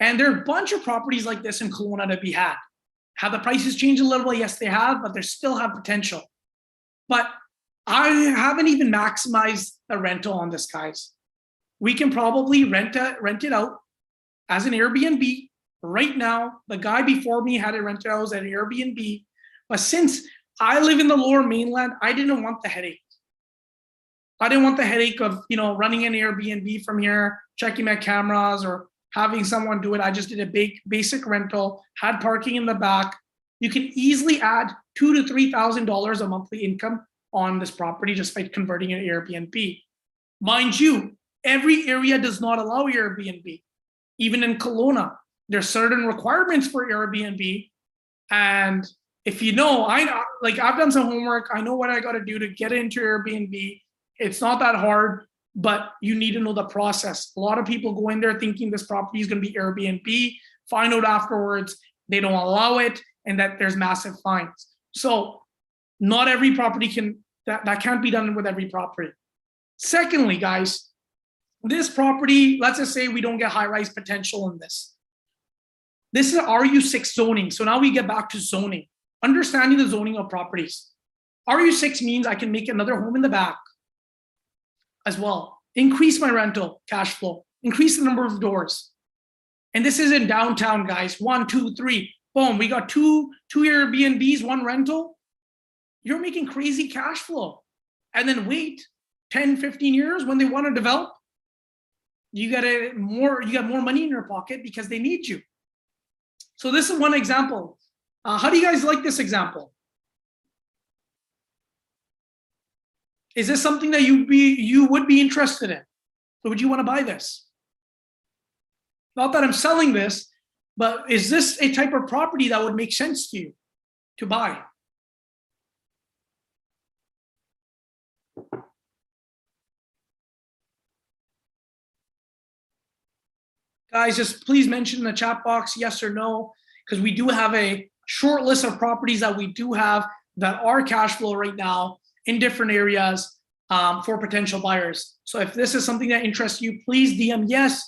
And there are a bunch of properties like this in Kelowna to be had. Have the prices changed a little bit? Yes, they have, but they still have potential. But I haven't even maximized the rental on this, guys. We can probably rent it out as an Airbnb right now. The guy before me had it rented out as an Airbnb. But since I live in the Lower Mainland, I didn't want the headache. I didn't want the headache of, running an Airbnb from here, checking my cameras or having someone do it. I just did a big basic rental, had parking in the back. You can easily add $2,000 to $3,000 a monthly income on this property just by converting an Airbnb. Mind you, every area does not allow Airbnb. Even in Kelowna, there's certain requirements for Airbnb. And if I've done some homework, I know what I got to do to get into Airbnb. It's not that hard, but you need to know the process. A lot of people go in there thinking this property is going to be Airbnb, find out afterwards they don't allow it and that there's massive fines. So not every property that can't be done with every property. Secondly, guys, this property, let's just say we don't get high-rise potential in this. This is RU6 zoning. So now we get back to zoning, understanding the zoning of properties. RU6 means I can make another home in the back as well, increase my rental cash flow, increase the number of doors. And this is in downtown, guys. 1, 2, 3, boom. We got two Airbnbs, 1 rental. You're making crazy cash flow. And then wait 10, 15 years when they want to develop, you got more money in your pocket because they need you. So this is one example. How do you guys like this example? Is this something that you would be interested in? Or would you want to buy this? Not that I'm selling this, but is this a type of property that would make sense to you to buy? Guys, just please mention in the chat box yes or no, because we do have a short list of properties that we do have that are cash flow right now in different areas for potential buyers. So if this is something that interests you, please DM yes.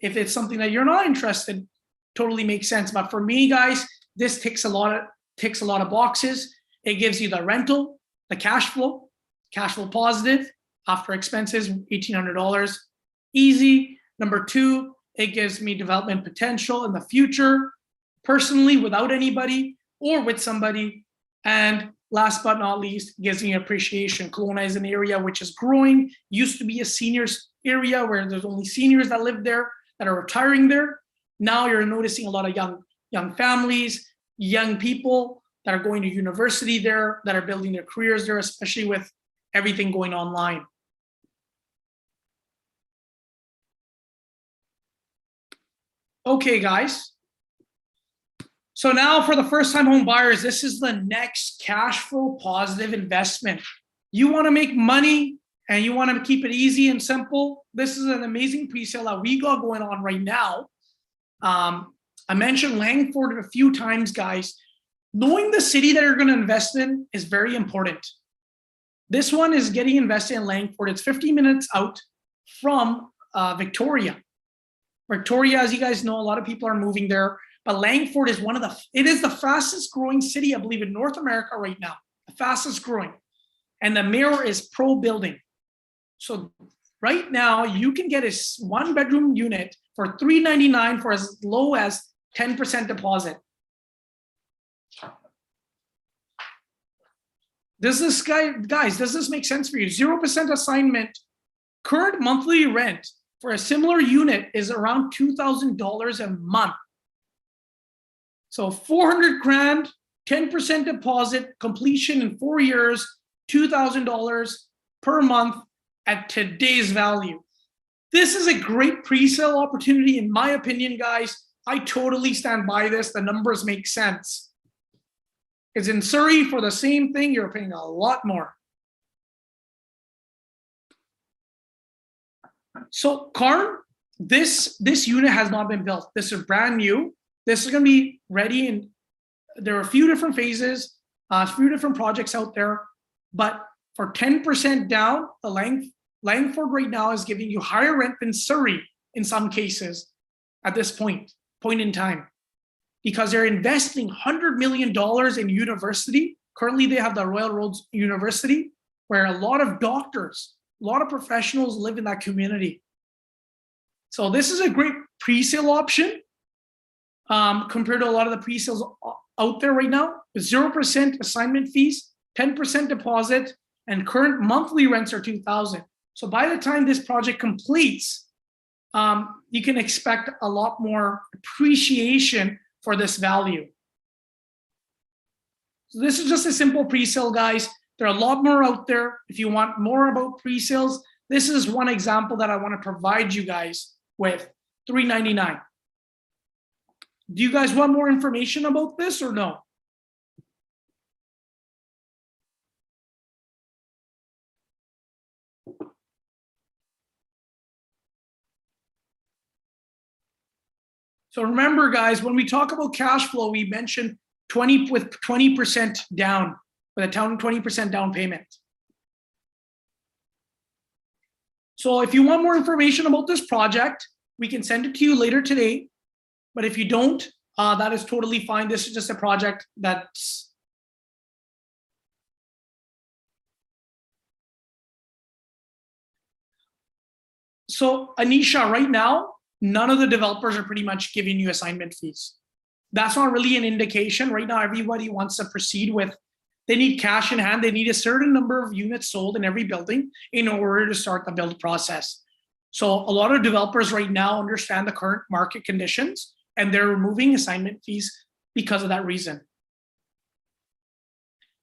If it's something that you're not interested, totally makes sense. But for me, guys, this ticks a lot of boxes. It gives you the rental, the cash flow positive after expenses, $1,800, easy. Number two, it gives me development potential in the future, personally, without anybody or with somebody. And last but not least, gives me appreciation. Kelowna is an area which is growing, used to be a seniors area where there's only seniors that live there, that are retiring there. Now you're noticing a lot of young families, young people that are going to university there, that are building their careers there, especially with everything going online. Okay, guys. So now for the first-time home buyers, this is the next cash flow positive investment. You want to make money and you want to keep it easy and simple. This is an amazing pre-sale that we got going on right now. I mentioned Langford a few times, guys. Knowing the city that you're going to invest in is very important. This one is getting invested in Langford. It's 50 minutes out from Victoria. Victoria, as you guys know, a lot of people are moving there, but Langford is it is the fastest growing city, I believe, in North America right now, the fastest growing. And the mayor is pro-building. So right now, you can get a 1-bedroom unit for $399 for as low as 10% deposit. Guys, does this make sense for you? 0% assignment. Current monthly rent for a similar unit is around $2,000 a month. So 400 grand, 10% deposit, completion in 4 years, $2,000 per month at today's value. This is a great pre-sale opportunity, in my opinion, guys. I totally stand by this. The numbers make sense. Because in Surrey, for the same thing, you're paying a lot more. So, Karn, this unit has not been built. This is brand new. This is going to be ready, and there are a few different phases, a few different projects out there. But for 10% down, the Langford right now is giving you higher rent than Surrey in some cases at this point in time, because they're investing $100 million in university. Currently, they have the Royal Roads University, where a lot of doctors, a lot of professionals live in that community. So this is a great pre-sale option compared to a lot of the pre-sales out there right now, with 0% assignment fees, 10% deposit, and current monthly rents are $2,000. So by the time this project completes, you can expect a lot more appreciation for this value. So this is just a simple pre-sale, guys. There are a lot more out there. If you want more about pre-sales, this is one example that I want to provide you guys with, $399. Do you guys want more information about this or no? So remember, guys, when we talk about cash flow, we mentioned 20% down, with a 20% down payment. So if you want more information about this project, we can send it to you later today. But if you don't, that is totally fine. This is just a project that's so Anisha, right now, none of the developers are pretty much giving you assignment fees. That's not really an indication. Right now, everybody wants to proceed with, they need cash in hand. They need a certain number of units sold in every building in order to start the build process. So a lot of developers right now understand the current market conditions, and they're removing assignment fees because of that reason.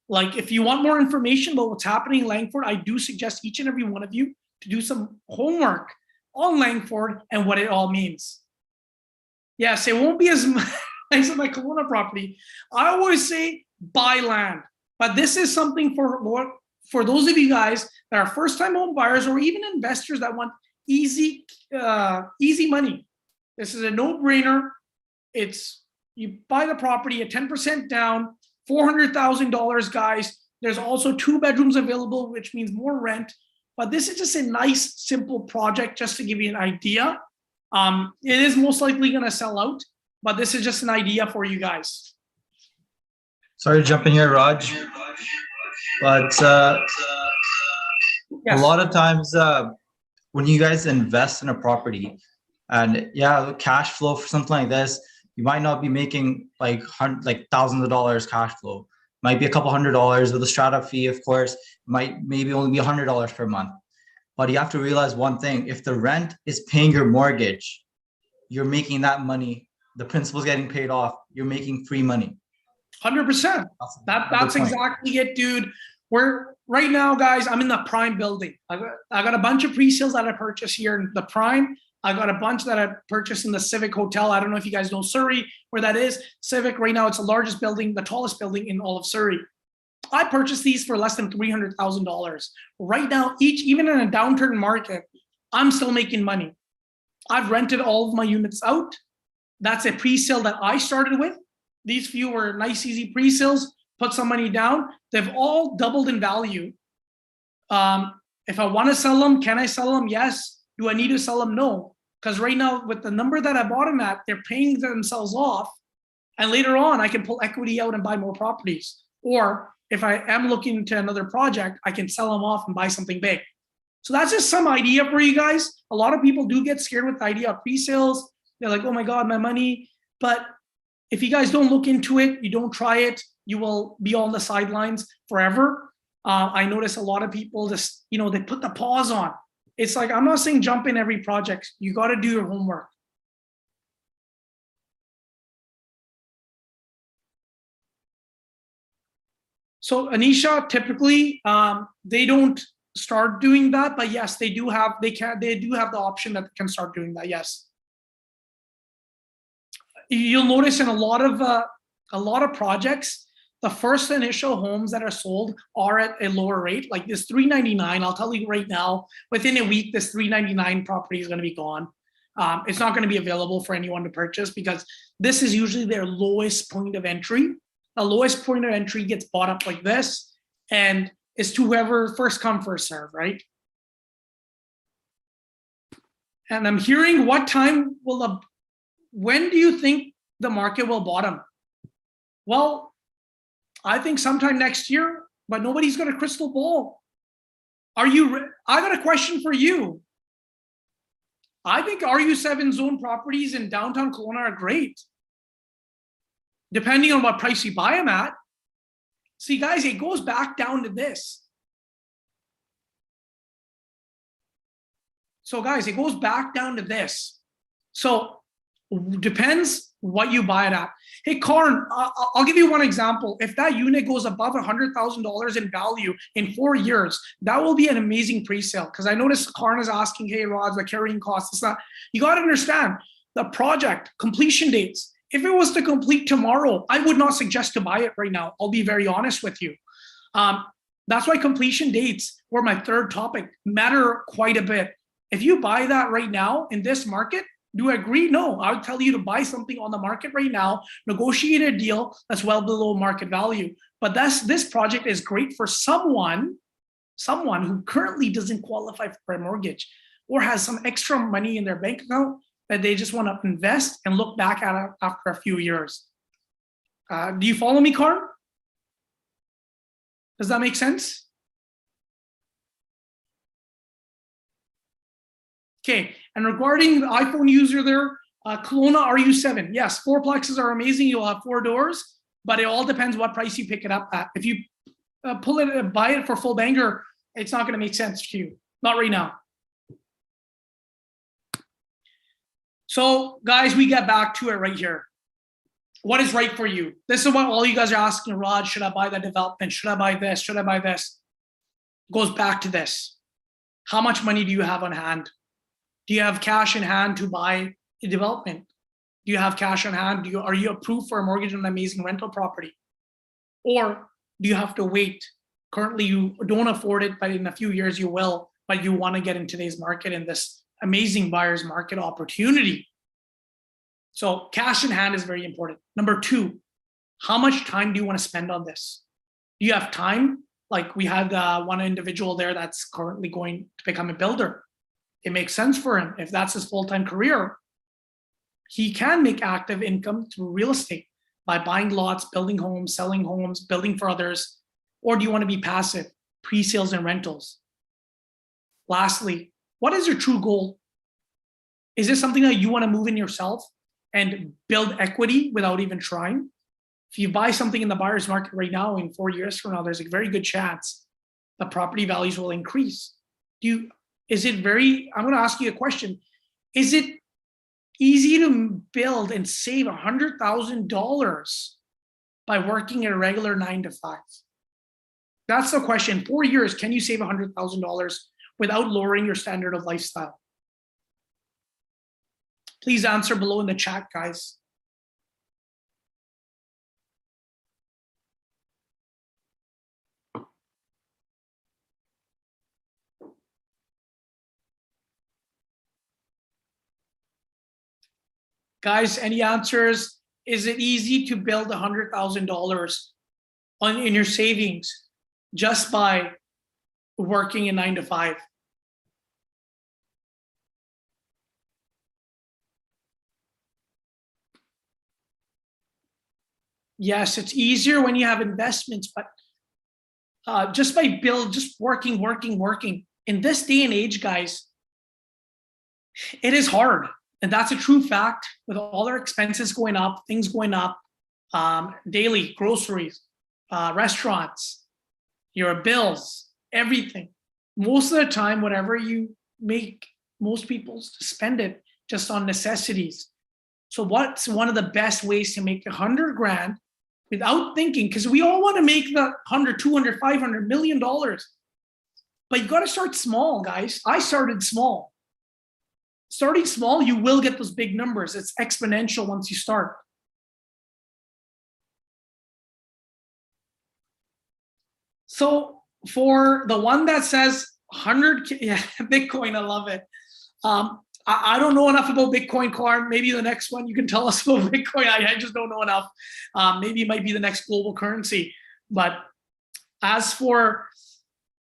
Like, if you want more information about what's happening in Langford, I do suggest each and every one of you to do some homework on Langford and what it all means. Yes, it won't be as nice as my Kelowna property. I always say buy land, but this is something for for those of you guys that are first-time home buyers or even investors that want easy money, this is a no-brainer. It's you buy the property at 10% down, $400,000, guys. There's also 2 bedrooms available, which means more rent. But this is just a nice, simple project just to give you an idea. It is most likely going to sell out, but this is just an idea for you guys. Sorry to jump in here, Raj, but Yes. a lot of times when you guys invest in a property, and yeah, the cash flow for something like this, you might not be making like thousands of dollars cash flow. Might be a couple $100 with a strata fee, of course. Might maybe only be $100 per month. But you have to realize one thing: if the rent is paying your mortgage, you're making that money. The principal's getting paid off. You're making free money. 100%. That's exactly it, dude. We're right now, guys. I'm in the prime building. I got a bunch of pre-sales that I purchased here in the prime. I got a bunch that I purchased in the Civic Hotel. I don't know if you guys know Surrey, where that is. Civic right now, it's the largest building, the tallest building in all of Surrey. I purchased these for less than $300,000. Right now, even in a downturn market, I'm still making money. I've rented all of my units out. That's a pre-sale that I started with. These few were nice, easy pre-sales, put some money down. They've all doubled in value. If I want to sell them, can I sell them? Yes. Do I need to sell them? No. Because right now, with the number that I bought them at, they're paying themselves off. And later on, I can pull equity out and buy more properties. Or if I am looking into another project, I can sell them off and buy something big. So that's just some idea for you guys. A lot of people do get scared with the idea of pre-sales. They're like, oh my God, my money. But if you guys don't look into it, you don't try it, you will be on the sidelines forever. I notice a lot of people just, they put the pause on. It's like, I'm not saying jump in every project. You got to do your homework. So Anisha, typically they don't start doing that, but yes, they do have the option that they can start doing that. Yes. You'll notice in a lot of projects, the first initial homes that are sold are at a lower rate. Like this $399, I'll tell you right now, within a week, this $399 property is going to be gone. It's not going to be available for anyone to purchase because this is usually their lowest point of entry. The lowest point of entry gets bought up like this, and it's to whoever first come, first serve, right? And I'm hearing when do you think the market will bottom? Well, I think sometime next year, but nobody's got a crystal ball. I got a question for you. I think RU7 zone properties in downtown Kelowna are great, depending on what price you buy them at. See, guys, it goes back down to this. So, guys, it goes back down to this. So, depends what you buy it at. Hey, Karn, I'll give you one example. If that unit goes above $100,000 in value in 4 years, that will be an amazing pre-sale. Because I noticed Karn is asking, hey, Raj, the carrying costs, it's not. You got to understand the project completion dates. If it was to complete tomorrow, I would not suggest to buy it right now. I'll be very honest with you. That's why completion dates were my third topic, matter quite a bit. If you buy that right now in this market, do I agree? No, I would tell you to buy something on the market right now, negotiate a deal that's well below market value. But this project is great for someone who currently doesn't qualify for a mortgage or has some extra money in their bank account that they just want to invest and look back at it after a few years. Do you follow me, Karn? Does that make sense? Okay, and regarding the iPhone user there, Kelowna RU7, yes, fourplexes are amazing. You'll have 4 doors, but it all depends what price you pick it up at. If you buy it for full banger, it's not going to make sense to you. Not right now. So, guys, we get back to it right here. What is right for you? This is what all you guys are asking, Raj, should I buy the development? Should I buy this? Should I buy this? It goes back to this. How much money do you have on hand? Do you have cash in hand to buy a development? Do you have cash on hand? Are you approved for a mortgage on an amazing rental property? Or do you have to wait, currently you don't afford it, but in a few years you will, but you want to get in today's market in this amazing buyer's market opportunity. So cash in hand is very important. Number two, how much time do you want to spend on this? Do you have time? Like we had one individual there that's currently going to become a builder. It makes sense for him. If that's his full-time career, he can make active income through real estate by buying lots, building homes, selling homes, building for others. Or do you want to be passive, pre-sales and rentals? Lastly, what is your true goal? Is this something that you want to move in yourself and build equity without even trying? If you buy something in the buyer's market right now, in 4 years from now, there's a very good chance the property values will increase. I'm going to ask you a question. Is it easy to build and save $100,000 by working at a regular 9 to 5? That's the question. 4 years, can you save $100,000 without lowering your standard of lifestyle? Please answer below in the chat, guys. Guys, any answers? Is it easy to build $100,000 in your savings just by working a 9 to 5? Yes, it's easier when you have investments, but just working. In this day and age, guys, it is hard. And that's a true fact with all our expenses going up, things going up, daily, groceries, restaurants, your bills, everything. Most of the time, whatever you make, most people spend it just on necessities. So what's one of the best ways to make 100 grand without thinking? Because we all want to make the 100, 200, 500 million dollars. But you got to start small, guys. I started small. Starting small, you will get those big numbers. It's exponential once you start. So for the one that says 100K, yeah, Bitcoin, I love it. I don't know enough about Bitcoin, Karn. Maybe the next one you can tell us about Bitcoin. I just don't know enough. Maybe it might be the next global currency. But as for,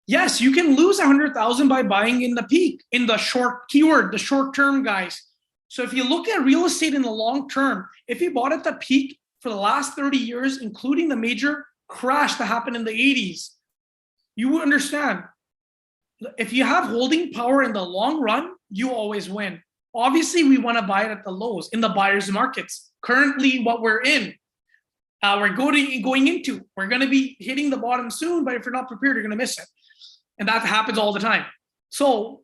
yes, you can lose 100,000 by buying in the peak, in the short keyword, the short term, guys. So if you look at real estate in the long term, if you bought at the peak for the last 30 years, including the major crash that happened in the 80s, you will understand. If you have holding power in the long run, you always win. Obviously, we want to buy it at the lows in the buyer's markets. Currently, what we're in, we're going into, we're going to be hitting the bottom soon, but if you're not prepared, you're going to miss it. And that happens all the time. So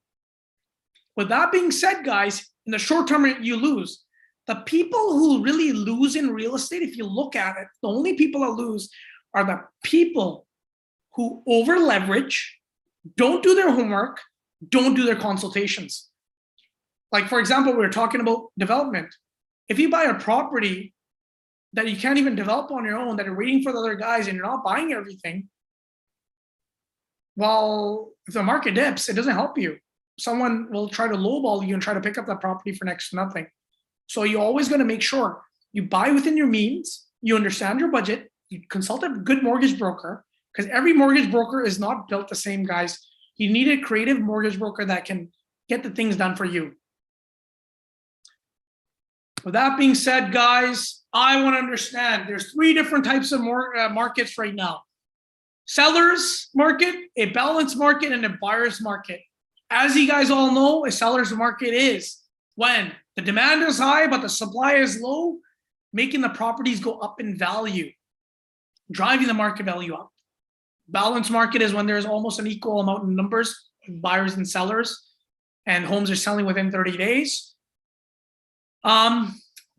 with that being said, guys, in the short term, you lose. The people who really lose in real estate, if you look at it, the only people that lose are the people who over leverage, don't do their homework, don't do their consultations. Like, for example, we were talking about development. If you buy a property that you can't even develop on your own, that you're waiting for the other guys and you're not buying everything, well, if the market dips, it doesn't help you. Someone will try to lowball you and try to pick up that property for next to nothing. So you're always going to make sure you buy within your means, you understand your budget, you consult a good mortgage broker, because every mortgage broker is not built the same, guys. You need a creative mortgage broker that can get the things done for you. With that being said, guys, I want to understand there's 3 different types of markets right now. Seller's market, a balanced market, and a buyer's market. As you guys all know, a seller's market is when the demand is high, but the supply is low, making the properties go up in value, driving the market value up. Balanced market is when there's almost an equal amount in numbers, buyers and sellers, and homes are selling within 30 days.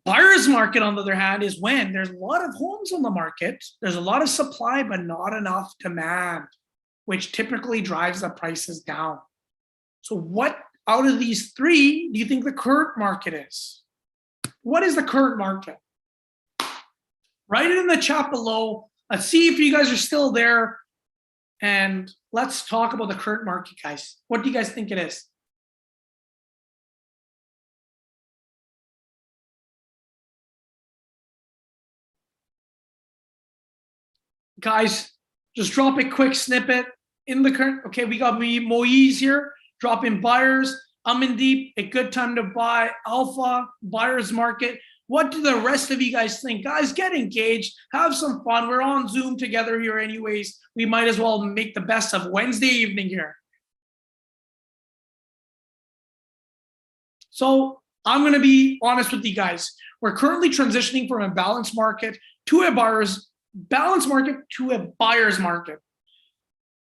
Buyer's market, on the other hand, is when there's a lot of homes on the market, there's a lot of supply, but not enough demand, which typically drives the prices down. So what out of these 3 do you think the current market is? What is the current market? Write it in the chat below. Let's see if you guys are still there. and let's talk about the current market, guys. What do you guys think it is? Guys, just drop a quick snippet in the current. Okay, we got me Moise here, dropping buyers. I'm in deep, a good time to buy. Alpha, buyer's market. What do the rest of you guys think? Guys, get engaged, have some fun. We're on Zoom together here anyways. We might as well make the best of Wednesday evening here. So I'm gonna be honest with you guys. We're currently transitioning from a balanced market to a buyer's market.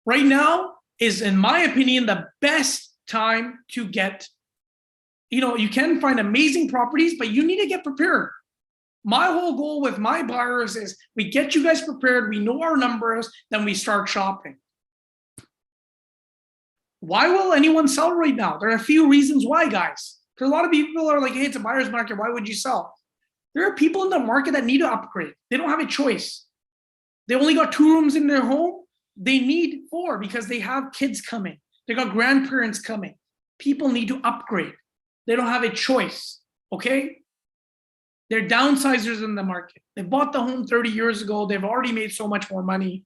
Right now is, in my opinion, the best time to get, you can find amazing properties, but you need to get prepared. My whole goal with my buyers is we get you guys prepared, we know our numbers, then we start shopping. Why will anyone sell right now? There are a few reasons why, guys. Because a lot of people are like, hey, it's a buyer's market, why would you sell? There are people in the market that need to upgrade. They don't have a choice. They only got 2 rooms in their home. They need 4 because they have kids coming. They got grandparents coming. People need to upgrade. They don't have a choice, okay? They're downsizers in the market. They bought the home 30 years ago. They've already made so much more money.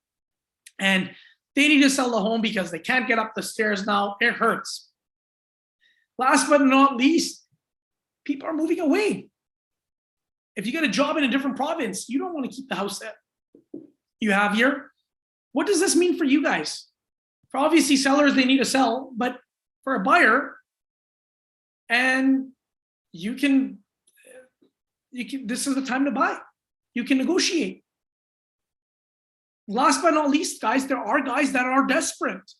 And they need to sell the home because they can't get up the stairs now. It hurts. Last but not least, people are moving away. If you get a job in a different province, you don't want to keep the house that you have here. What does this mean for you guys? For obviously sellers, they need to sell, but for a buyer, and you can, this is the time to buy. You can negotiate. Last but not least, guys, there are guys that are desperate,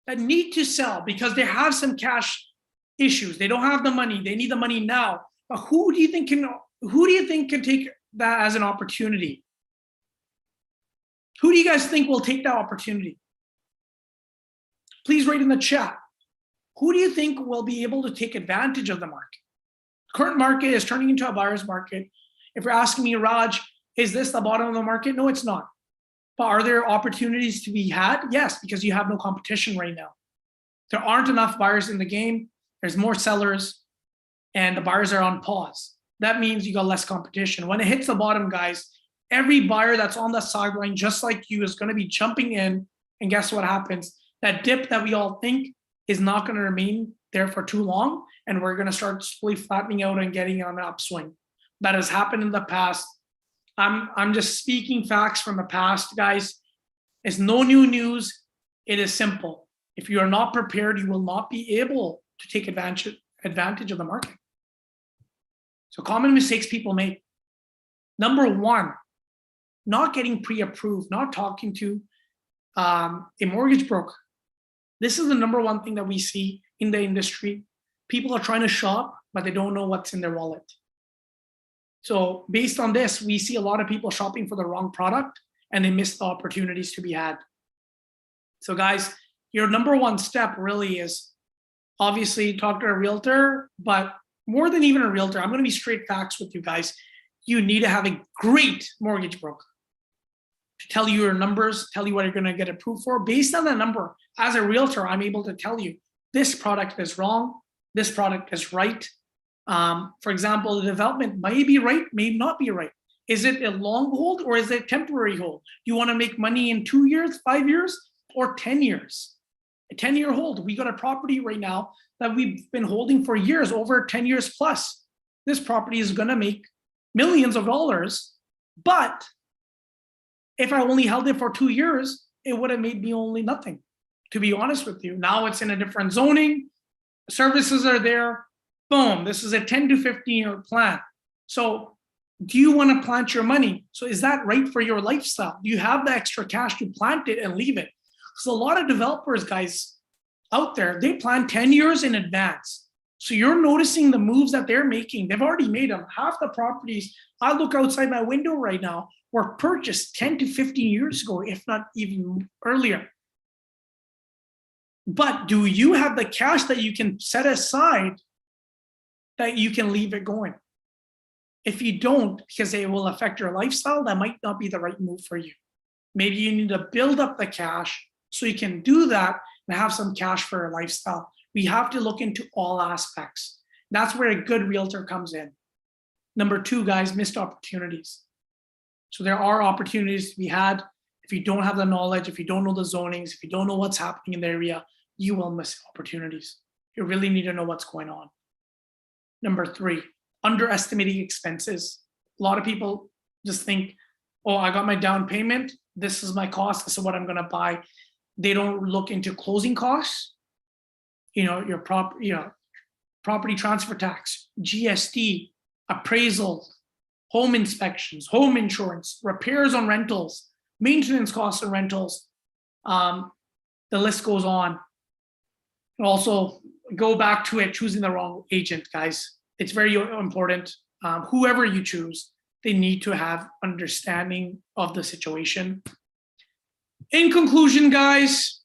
that need to sell because they have some cash issues. They don't have the money. They need the money now. But who do you think can take that as an opportunity? Who do you guys think will take that opportunity? Please write in the chat. Who do you think will be able to take advantage of the market? Current market is turning into a buyer's market. If you're asking me, Raj, is this the bottom of the market? No, it's not. But are there opportunities to be had? Yes, because you have no competition right now. There aren't enough buyers in the game. There's more sellers, and the buyers are on pause. That means you got less competition. When it hits the bottom, guys, every buyer that's on the sideline, just like you, is going to be jumping in. And guess what happens? That dip that we all think is not going to remain there for too long. And we're going to start slowly flattening out and getting on an upswing. That has happened in the past. I'm just speaking facts from the past, guys. It's no new news. It is simple. If you are not prepared, you will not be able to take advantage of the market. So common mistakes people make. Number 1, not getting pre-approved, not talking to a mortgage broker. This is the number 1 thing that we see in the industry. People are trying to shop, but they don't know what's in their wallet. So based on this, we see a lot of people shopping for the wrong product and they miss the opportunities to be had. So guys, your number 1 step really is obviously talk to a realtor, but more than even a realtor, I'm going to be straight facts with you guys. You need to have a great mortgage broker to tell you your numbers, tell you what you're going to get approved for. Based on the number, as a realtor, I'm able to tell you this product is wrong, this product is right. For example, the development may be right, may not be right. Is it a long hold or is it a temporary hold? You want to make money in 2 years, 5 years, or 10 years? A 10-year hold. We got a property right now that we've been holding for years, over 10 years plus. This property is going to make millions of dollars, but if I only held it for 2 years, it would have made me only nothing, to be honest with you. Now it's in a different zoning, services are there, boom, this is a 10 to 15-year plan. So do you want to plant your money? So is that right for your lifestyle? Do you have the extra cash to plant it and leave it? So a lot of developers, guys, out there, they plan 10 years in advance. So you're noticing the moves that they're making. They've already made them. Half the properties, I look outside my window right now, were purchased 10 to 15 years ago, if not even earlier. But do you have the cash that you can set aside that you can leave it going? If you don't, because it will affect your lifestyle, that might not be the right move for you. Maybe you need to build up the cash so you can do that and have some cash for your lifestyle. We have to look into all aspects. That's where a good realtor comes in. Number two, guys, missed opportunities. So there are opportunities to be had. If you don't have the knowledge, if you don't know the zonings, if you don't know what's happening in the area, you will miss opportunities. You really need to know what's going on. Number three, underestimating expenses. A lot of people just think, oh, I got my down payment. This is my cost. This is what I'm going to buy. They don't look into closing costs. Your property transfer tax, GST, appraisal, home inspections, home insurance, repairs on rentals, maintenance costs on rentals. The list goes on. And also, go back to it, choosing the wrong agent, guys. It's very important. Whoever you choose, they need to have understanding of the situation. In conclusion, guys,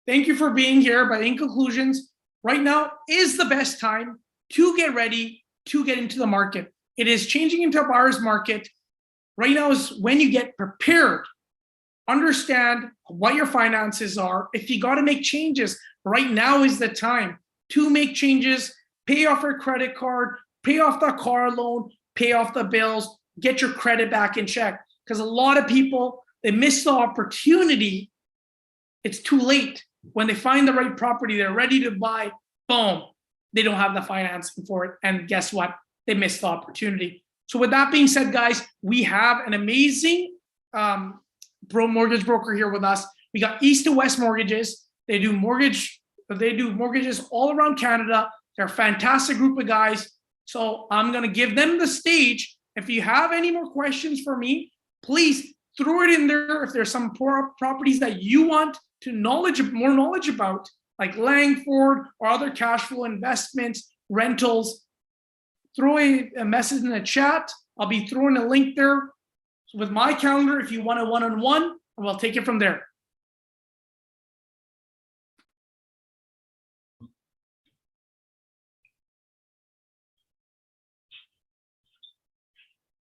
thank you for being here. But in conclusions, right now is the best time to get ready to get into the market. It is changing into a buyer's market. Right now is when you get prepared. Understand what your finances are. If you got to make changes, right now is the time to make changes, pay off your credit card, pay off the car loan, pay off the bills, get your credit back in check. Because a lot of people, they miss the opportunity. It's too late. When they find the right property, they're ready to buy, boom, they don't have the financing for it. And guess what? They missed the opportunity. So with that being said, guys, we have an amazing mortgage broker here with us. We got East to West Mortgages. They do mortgages all around Canada. They're a fantastic group of guys. So I'm going to give them the stage. If you have any more questions for me, please throw it in there. If there's some properties that you want to more knowledge about, like Langford or other cash flow investments, rentals, throw a message in the chat. I'll be throwing a link there with my calendar if you want a one-on-one, and we'll take it from there.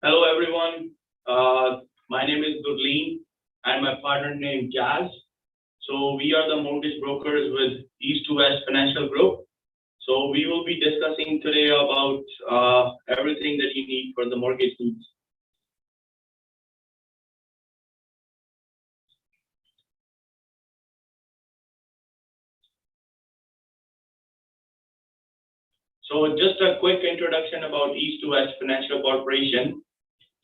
Hello, everyone. My name is Gurleen and my partner named Jazz. So we are the mortgage brokers with East to West Financial Group. So we will be discussing today about everything that you need for the mortgage needs. So just a quick introduction about East to West Financial Corporation.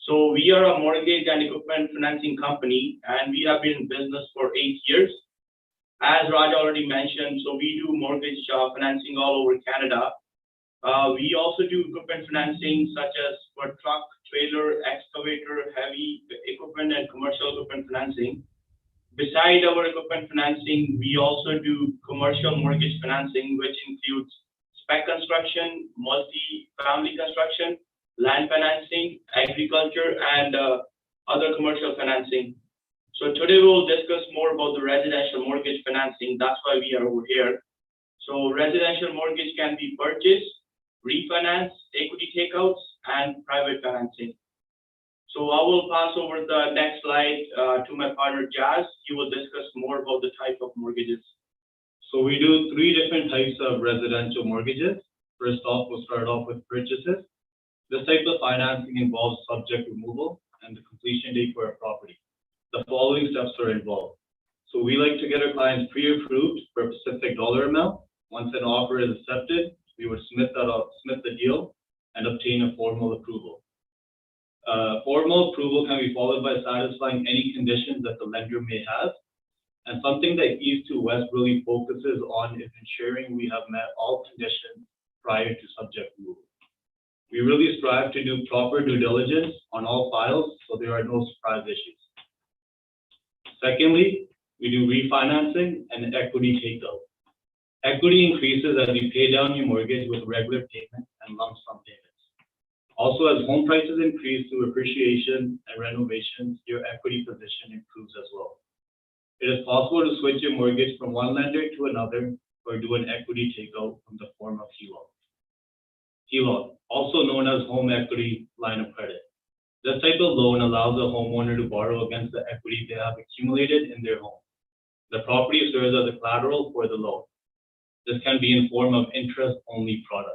So we are a mortgage and equipment financing company, and we have been in business for 8 years. As Raj already mentioned, so we do mortgage financing all over Canada. We also do equipment financing such as for truck, trailer, excavator, heavy equipment, and commercial equipment financing. Beside our equipment financing, we also do commercial mortgage financing, which includes spec construction, multi-family construction, land financing, agriculture, and other commercial financing. So today we'll discuss more about the residential mortgage financing. That's why we are over here. So residential mortgage can be purchased, refinance, equity takeouts, and private financing. So I will pass over the next slide to my partner Jazz. He will discuss more about the type of mortgages. So we do 3 different types of residential mortgages. First off, we'll start off with purchases. This type of financing involves subject removal and the completion date for a property. The following steps are involved. So we like to get our clients pre-approved for a specific dollar amount. Once an offer is accepted, we would submit the deal and obtain a formal approval. Formal approval can be followed by satisfying any conditions that the lender may have. And something that East to West really focuses on is ensuring we have met all conditions prior to subject removal. We really strive to do proper due diligence on all files so there are no surprise issues. Secondly, we do refinancing and equity takeout. Equity increases as you pay down your mortgage with regular payments and lump sum payments. Also, as home prices increase through appreciation and renovations, your equity position improves as well. It is possible to switch your mortgage from one lender to another or do an equity takeout from the form of HELOC. HELOC, also known as home equity line of credit. This type of loan allows a homeowner to borrow against the equity they have accumulated in their home. The property serves as a collateral for the loan. This can be in form of interest-only product.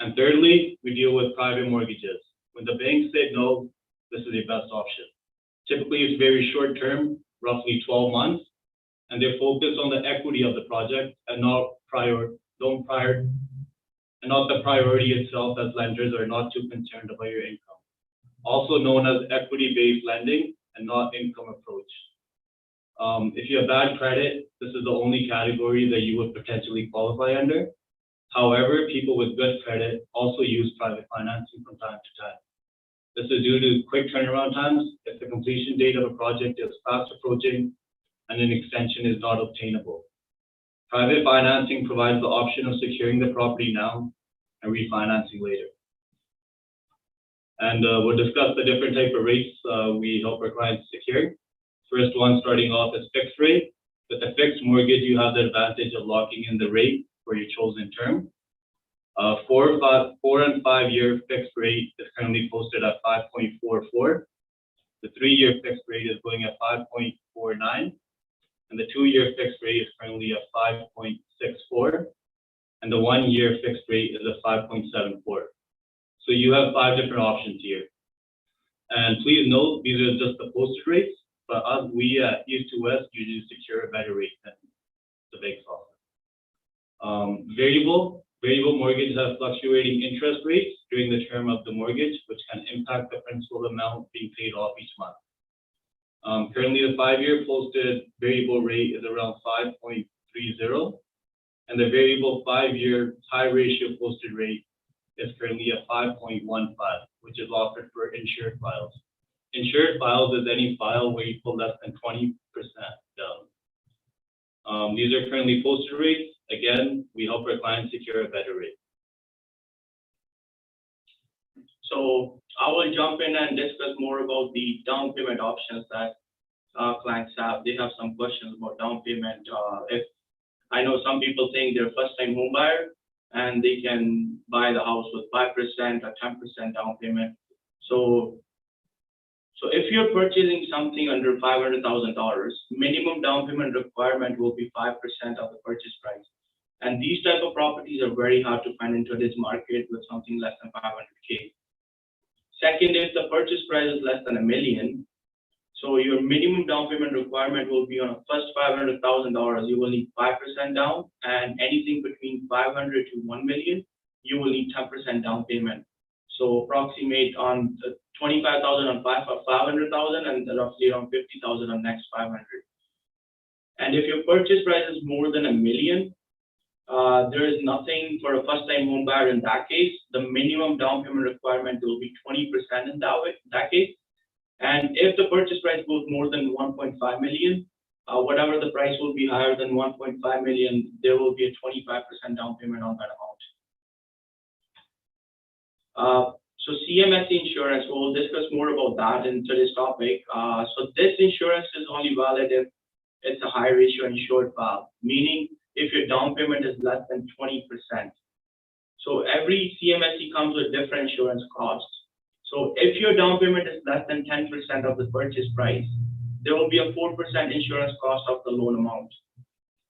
And thirdly, we deal with private mortgages. When the banks say no, this is the best option. Typically, it's very short term, roughly 12 months, and they're focused on the equity of the project and not the priority itself, as lenders are not too concerned about your income. Also known as equity-based lending and not income approach. If you have bad credit, this is the only category that you would potentially qualify under. However, people with good credit also use private financing from time to time. This is due to quick turnaround times if the completion date of a project is fast approaching and an extension is not obtainable. Private financing provides the option of securing the property now and refinancing later. And we'll discuss the different type of rates we help our clients secure. First one, starting off is fixed rate. With a fixed mortgage, you have the advantage of locking in the rate for your chosen term. 4 and 5 year fixed rate is currently posted at 5.44. The 3-year fixed rate is going at 5.49. And the 2-year fixed rate is currently at 5.64. And the 1-year fixed rate is at 5.74. So you have 5 different options here. And please note, these are just the posted rates, but we at East to West usually secure a better rate than the banks offer. Variable mortgages have fluctuating interest rates during the term of the mortgage, which can impact the principal amount being paid off each month. Currently, the 5-year posted variable rate is around 5.30, and the variable 5-year high ratio posted rate is currently at 5.15, which is offered for insured files. Insured files is any file where you put less than 20% down. These are currently posted rates. Again, we help our clients secure a better rate. So I will jump in and discuss more about the down payment options that clients have. They have some questions about down payment. If I know some people think they're first-time home buyer and they can buy the house with 5% or 10% down payment. So if you're purchasing something under $500,000, minimum down payment requirement will be 5% of the purchase price. And these type of properties are very hard to find in today's market with something less than 500K. Second, if the purchase price is less than $1 million, so your minimum down payment requirement will be on a first $500,000, you will need 5% down, and anything between 500 to 1 million, you will need 10% down payment. So approximate on 25,000 on 500,000 and roughly around 50,000 on next 500. And if your purchase price is more than $1 million, there is nothing for a first-time home buyer in that case. The minimum down payment requirement will be 20% in that case. And if the purchase price goes more than 1.5 million, whatever the price will be higher than 1.5 million, there will be a 25% down payment on that amount. So CMSE insurance, we'll discuss more about that in today's topic. So this insurance is only valid if it's a high ratio insured file, meaning if your down payment is less than 20%. So every CMSE comes with different insurance costs. So if your down payment is less than 10% of the purchase price, there will be a 4% insurance cost of the loan amount.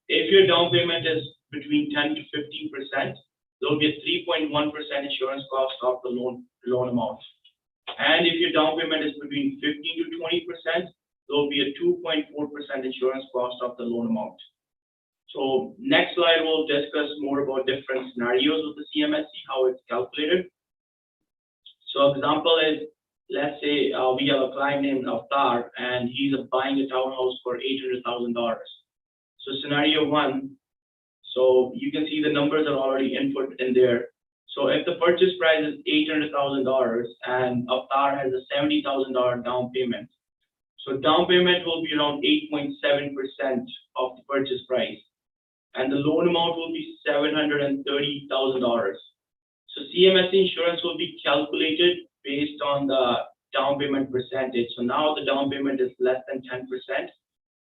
If your down payment is between 10 to 15%, there will be a 3.1% insurance cost of the loan amount. And if your down payment is between 15 to 20%, there will be a 2.4% insurance cost of the loan amount. So next slide, we'll discuss more about different scenarios with the CMSE, how it's calculated. So example is, let's say we have a client named Avtar, and he's buying a townhouse for $800,000. So scenario 1, so you can see the numbers are already input in there. So if the purchase price is $800,000 and Avtar has a $70,000 down payment, so down payment will be around 8.7% of the purchase price, and the loan amount will be $730,000. So CMSE insurance will be calculated based on the down payment percentage. So now the down payment is less than 10%.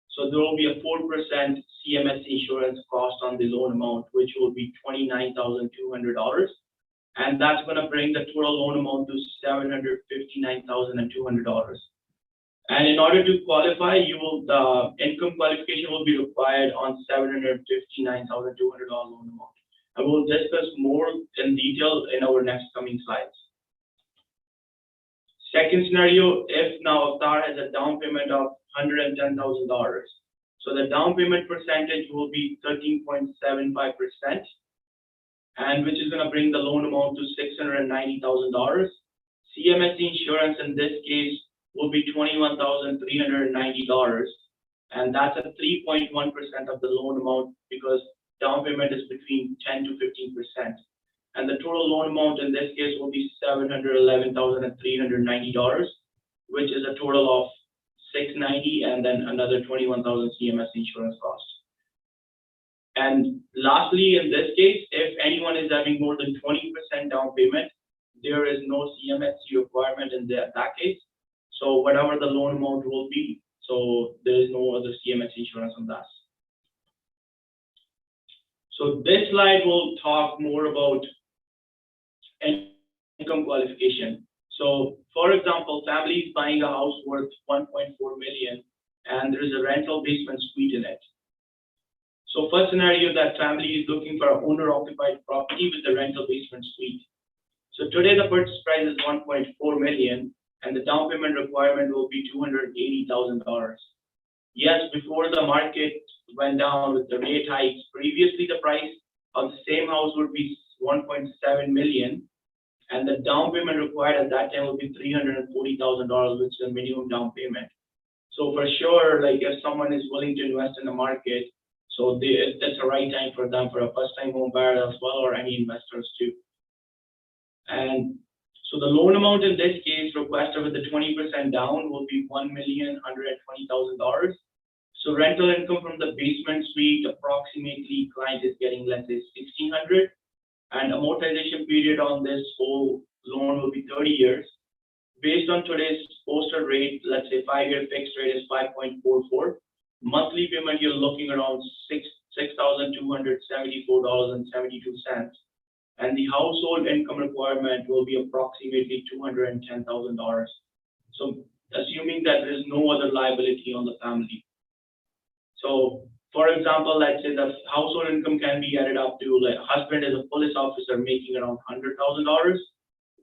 So there will be a 4% CMSE insurance cost on the loan amount, which will be $29,200. And that's going to bring the total loan amount to $759,200. And in order to qualify, the income qualification will be required on $759,200 loan amount. And we'll discuss more in detail in our next coming slides. Second scenario, if now Avtar has a down payment of $110,000. So the down payment percentage will be 13.75%, and which is going to bring the loan amount to $690,000. CMS insurance in this case will be $21,390, and that's a 3.1% of the loan amount because down payment is between 10 to 15%. And the total loan amount in this case will be $711,390, which is a total of $690 and then another $21,000 CMS insurance cost. And lastly, in this case, if anyone is having more than 20% down payment, there is no CMS requirement in that case. So whatever the loan amount will be, so there is no other CMS insurance on that. So this slide will talk more about income qualification. So for example, family is buying a house worth $1.4 million and there is a rental basement suite in it. So first scenario, that family is looking for an owner-occupied property with a rental basement suite. So today the purchase price is $1.4 million and the down payment requirement will be $280,000. Yes, before the market went down with the rate hikes, previously the price of the same house would be $1.7 million, and the down payment required at that time would be $340,000, which is the minimum down payment. So for sure, like if someone is willing to invest in the market, so that's the right time for them, for a first-time home buyer as well, or any investors too. And so the loan amount in this case requested with the 20% down will be $1,120,000. So rental income from the basement suite, approximately client is getting, let's say, $1,600, and amortization period on this whole loan will be 30 years. Based on today's posted rate, let's say 5-year fixed rate is 5.44. Monthly payment, you're looking around $6,274.72. And the household income requirement will be approximately $210,000. So assuming that there is no other liability on the family. So for example, let's say the household income can be added up to, like, husband is a police officer making around $100,000.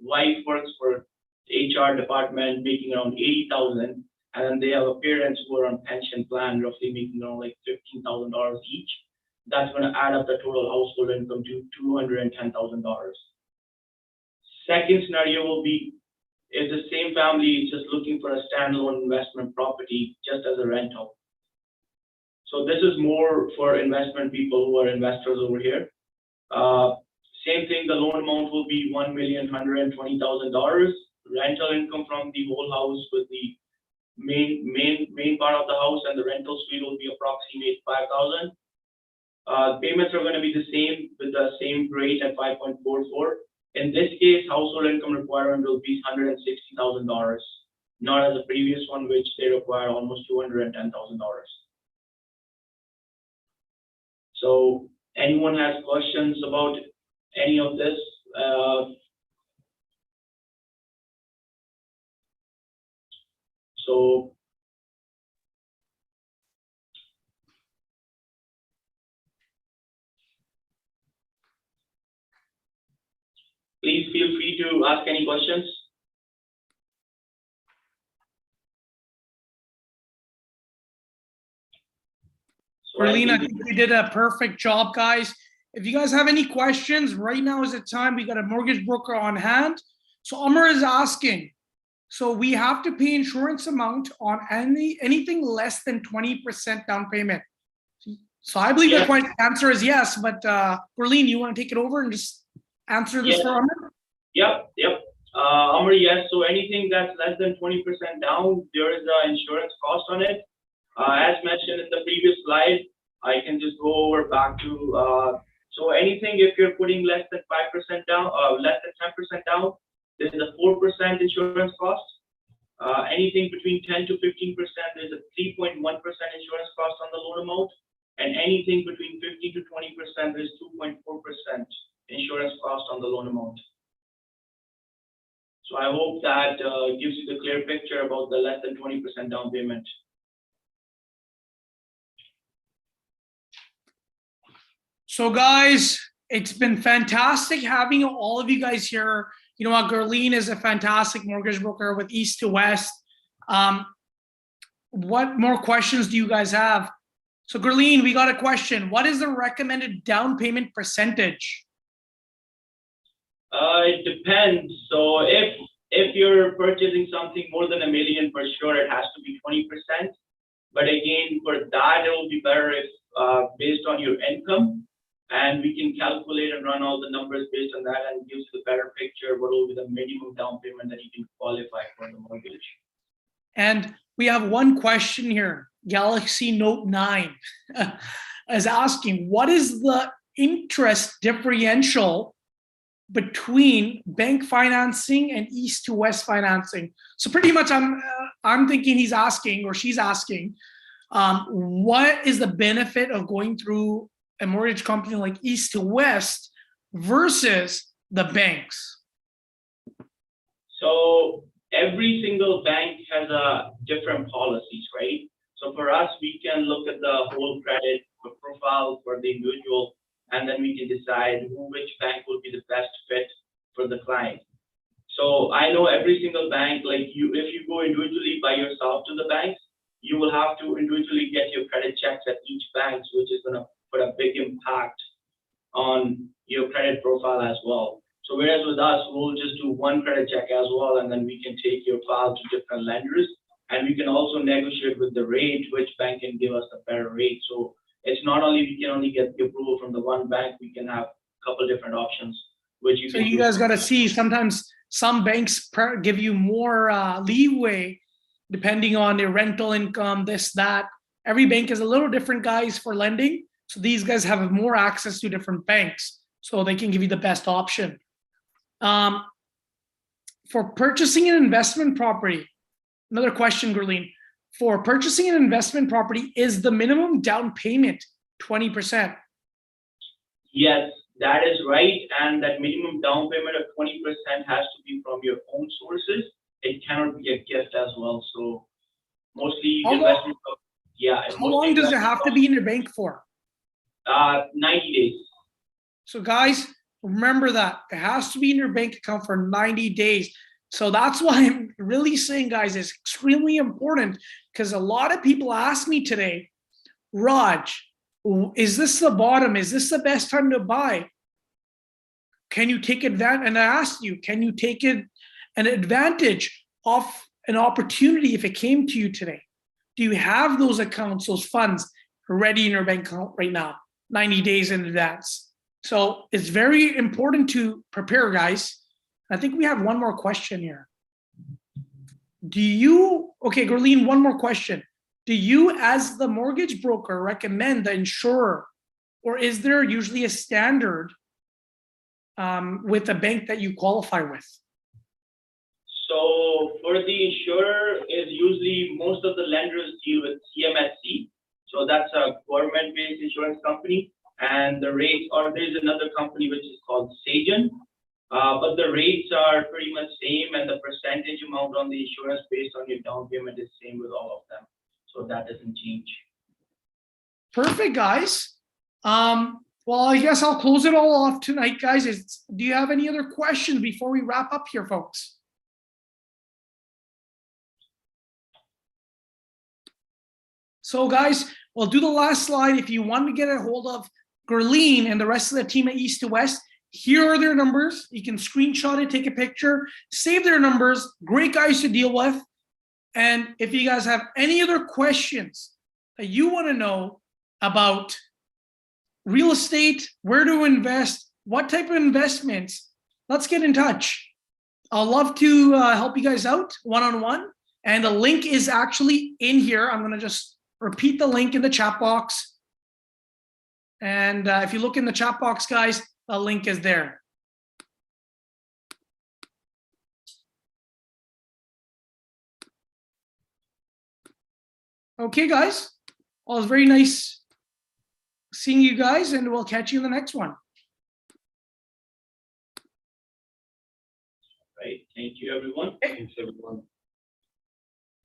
Wife works for HR department making around $80,000. And then they have a parents who are on pension plan roughly making around like $15,000 each. That's going to add up the total household income to $210,000. Second scenario will be if the same family is just looking for a standalone investment property just as a rental. So this is more for investment people who are investors over here. Same thing, the loan amount will be $1,120,000. Rental income from the whole house with the main part of the house and the rental suite will be approximately $5,000. Payments are going to be the same with the same rate at 5.44. In this case, household income requirement will be $160,000, not as the previous one, which they require almost $210,000. So anyone has questions about any of this? So please feel free to ask any questions. So Berlin, I think you did a perfect job, guys. If you guys have any questions, right now is the time. We got a mortgage broker on hand. So Amr is asking, so we have to pay insurance amount on anything less than 20% down payment. So I believe the answer is yes, but Berlin, you want to take it over and just answer this for Amr? Yep. Amr, yes. So anything that's less than 20% down, there is an insurance cost on it. As mentioned in the previous slide, I can just go over back to, so anything if you're putting less than 5% down, less than 10% down, there's a 4% insurance cost. Anything between 10 to 15%, there's a 3.1% insurance cost on the loan amount. And anything between 15 to 20%, there's 2.4% insurance cost on the loan amount. So I hope that gives you the clear picture about the less than 20% down payment. So guys, it's been fantastic having all of you guys here. You know what, Gurleen is a fantastic mortgage broker with East to West. What more questions do you guys have? So Gurleen, we got a question. What is the recommended down payment percentage? It depends. So if you're purchasing something more than $1 million, for sure it has to be 20%. But again, for that it will be better if based on your income, and we can calculate and run all the numbers based on that, and gives you the better picture what will be the minimum down payment that you can qualify for the mortgage. And we have one question here. Galaxy Note 9 is asking, what is the interest differential between bank financing and East to West financing? So pretty much I'm thinking he's asking, or she's asking, what is the benefit of going through a mortgage company like East to West versus the banks? So every single bank has a different policies, right? So for us, we can look at the whole credit profile for the individual, and then we can decide which bank will be the best fit for the client. So I know every single bank, like you, if you go individually by yourself to the banks, you will have to individually get your credit checks at each bank, which is going to put a big impact on your credit profile as well. So whereas with us, we'll just do one credit check as well, and then we can take your file to different lenders, and we can also negotiate with the rate, which bank can give us a better rate. So it's not only we can only get the approval from the one bank, we can have a couple different options, which you So can you guys got to see, sometimes some banks give you more leeway depending on their rental income, this, that. Every bank is a little different, guys, for lending. So these guys have more access to different banks, so they can give you the best option. For purchasing an investment property, another question, Gurleen. For purchasing an investment property, is the minimum down payment 20%? Yes, that is right. And that minimum down payment of 20% has to be from your own sources. It cannot be a gift as well. So mostly investment. Yeah. How long does it have to be in your bank for? 90 days. So guys, remember that it has to be in your bank account for 90 days. So that's why I'm really saying, guys, it's extremely important, because a lot of people ask me today, Raj, is this the bottom? Is this the best time to buy? Can you take advantage? And I asked you, can you take an advantage of an opportunity if it came to you today? Do you have those accounts, those funds ready in your bank account right now, 90 days in advance? So it's very important to prepare, guys. I think we have one more question here. Okay, Gurleen, one more question. Do you, as the mortgage broker, recommend the insurer, or is there usually a standard with a bank that you qualify with? So for the insurer, is usually most of the lenders deal with CMSC. So that's a government-based insurance company, and the rates, or there's another company which is called Sagen. But the rates are pretty much same, and the percentage amount on the insurance based on your down payment is same with all of them. So that doesn't change. Perfect, guys. Well, I guess I'll close it all off tonight, guys. Do you have any other questions before we wrap up here, folks? So, guys, we'll do the last slide. If you want to get a hold of Gurleen and the rest of the team at East to West, here are their numbers. You can screenshot it, take a picture, save their numbers. Great guys to deal with. And if you guys have any other questions that you want to know about real estate, where to invest, what type of investments, let's get in touch. I'll love to help you guys out one-on-one. And the link is actually in here. I'm going to just repeat the link in the chat box. And if you look in the chat box, guys, the link is there. Okay, guys. Well, it's very nice seeing you guys, and we'll catch you in the next one. Right. right. Thank you, everyone. Thanks, everyone.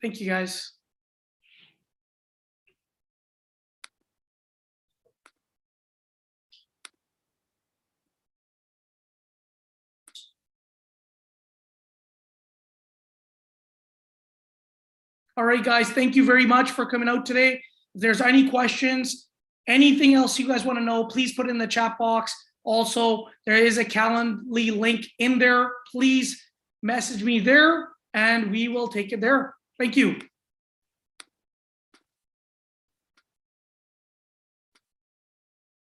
Thank you, guys. All right, guys, thank you very much for coming out today. If there's any questions, anything else you guys want to know, please put it in the chat box. Also, there is a Calendly link in there. Please message me there and we will take it there. Thank you.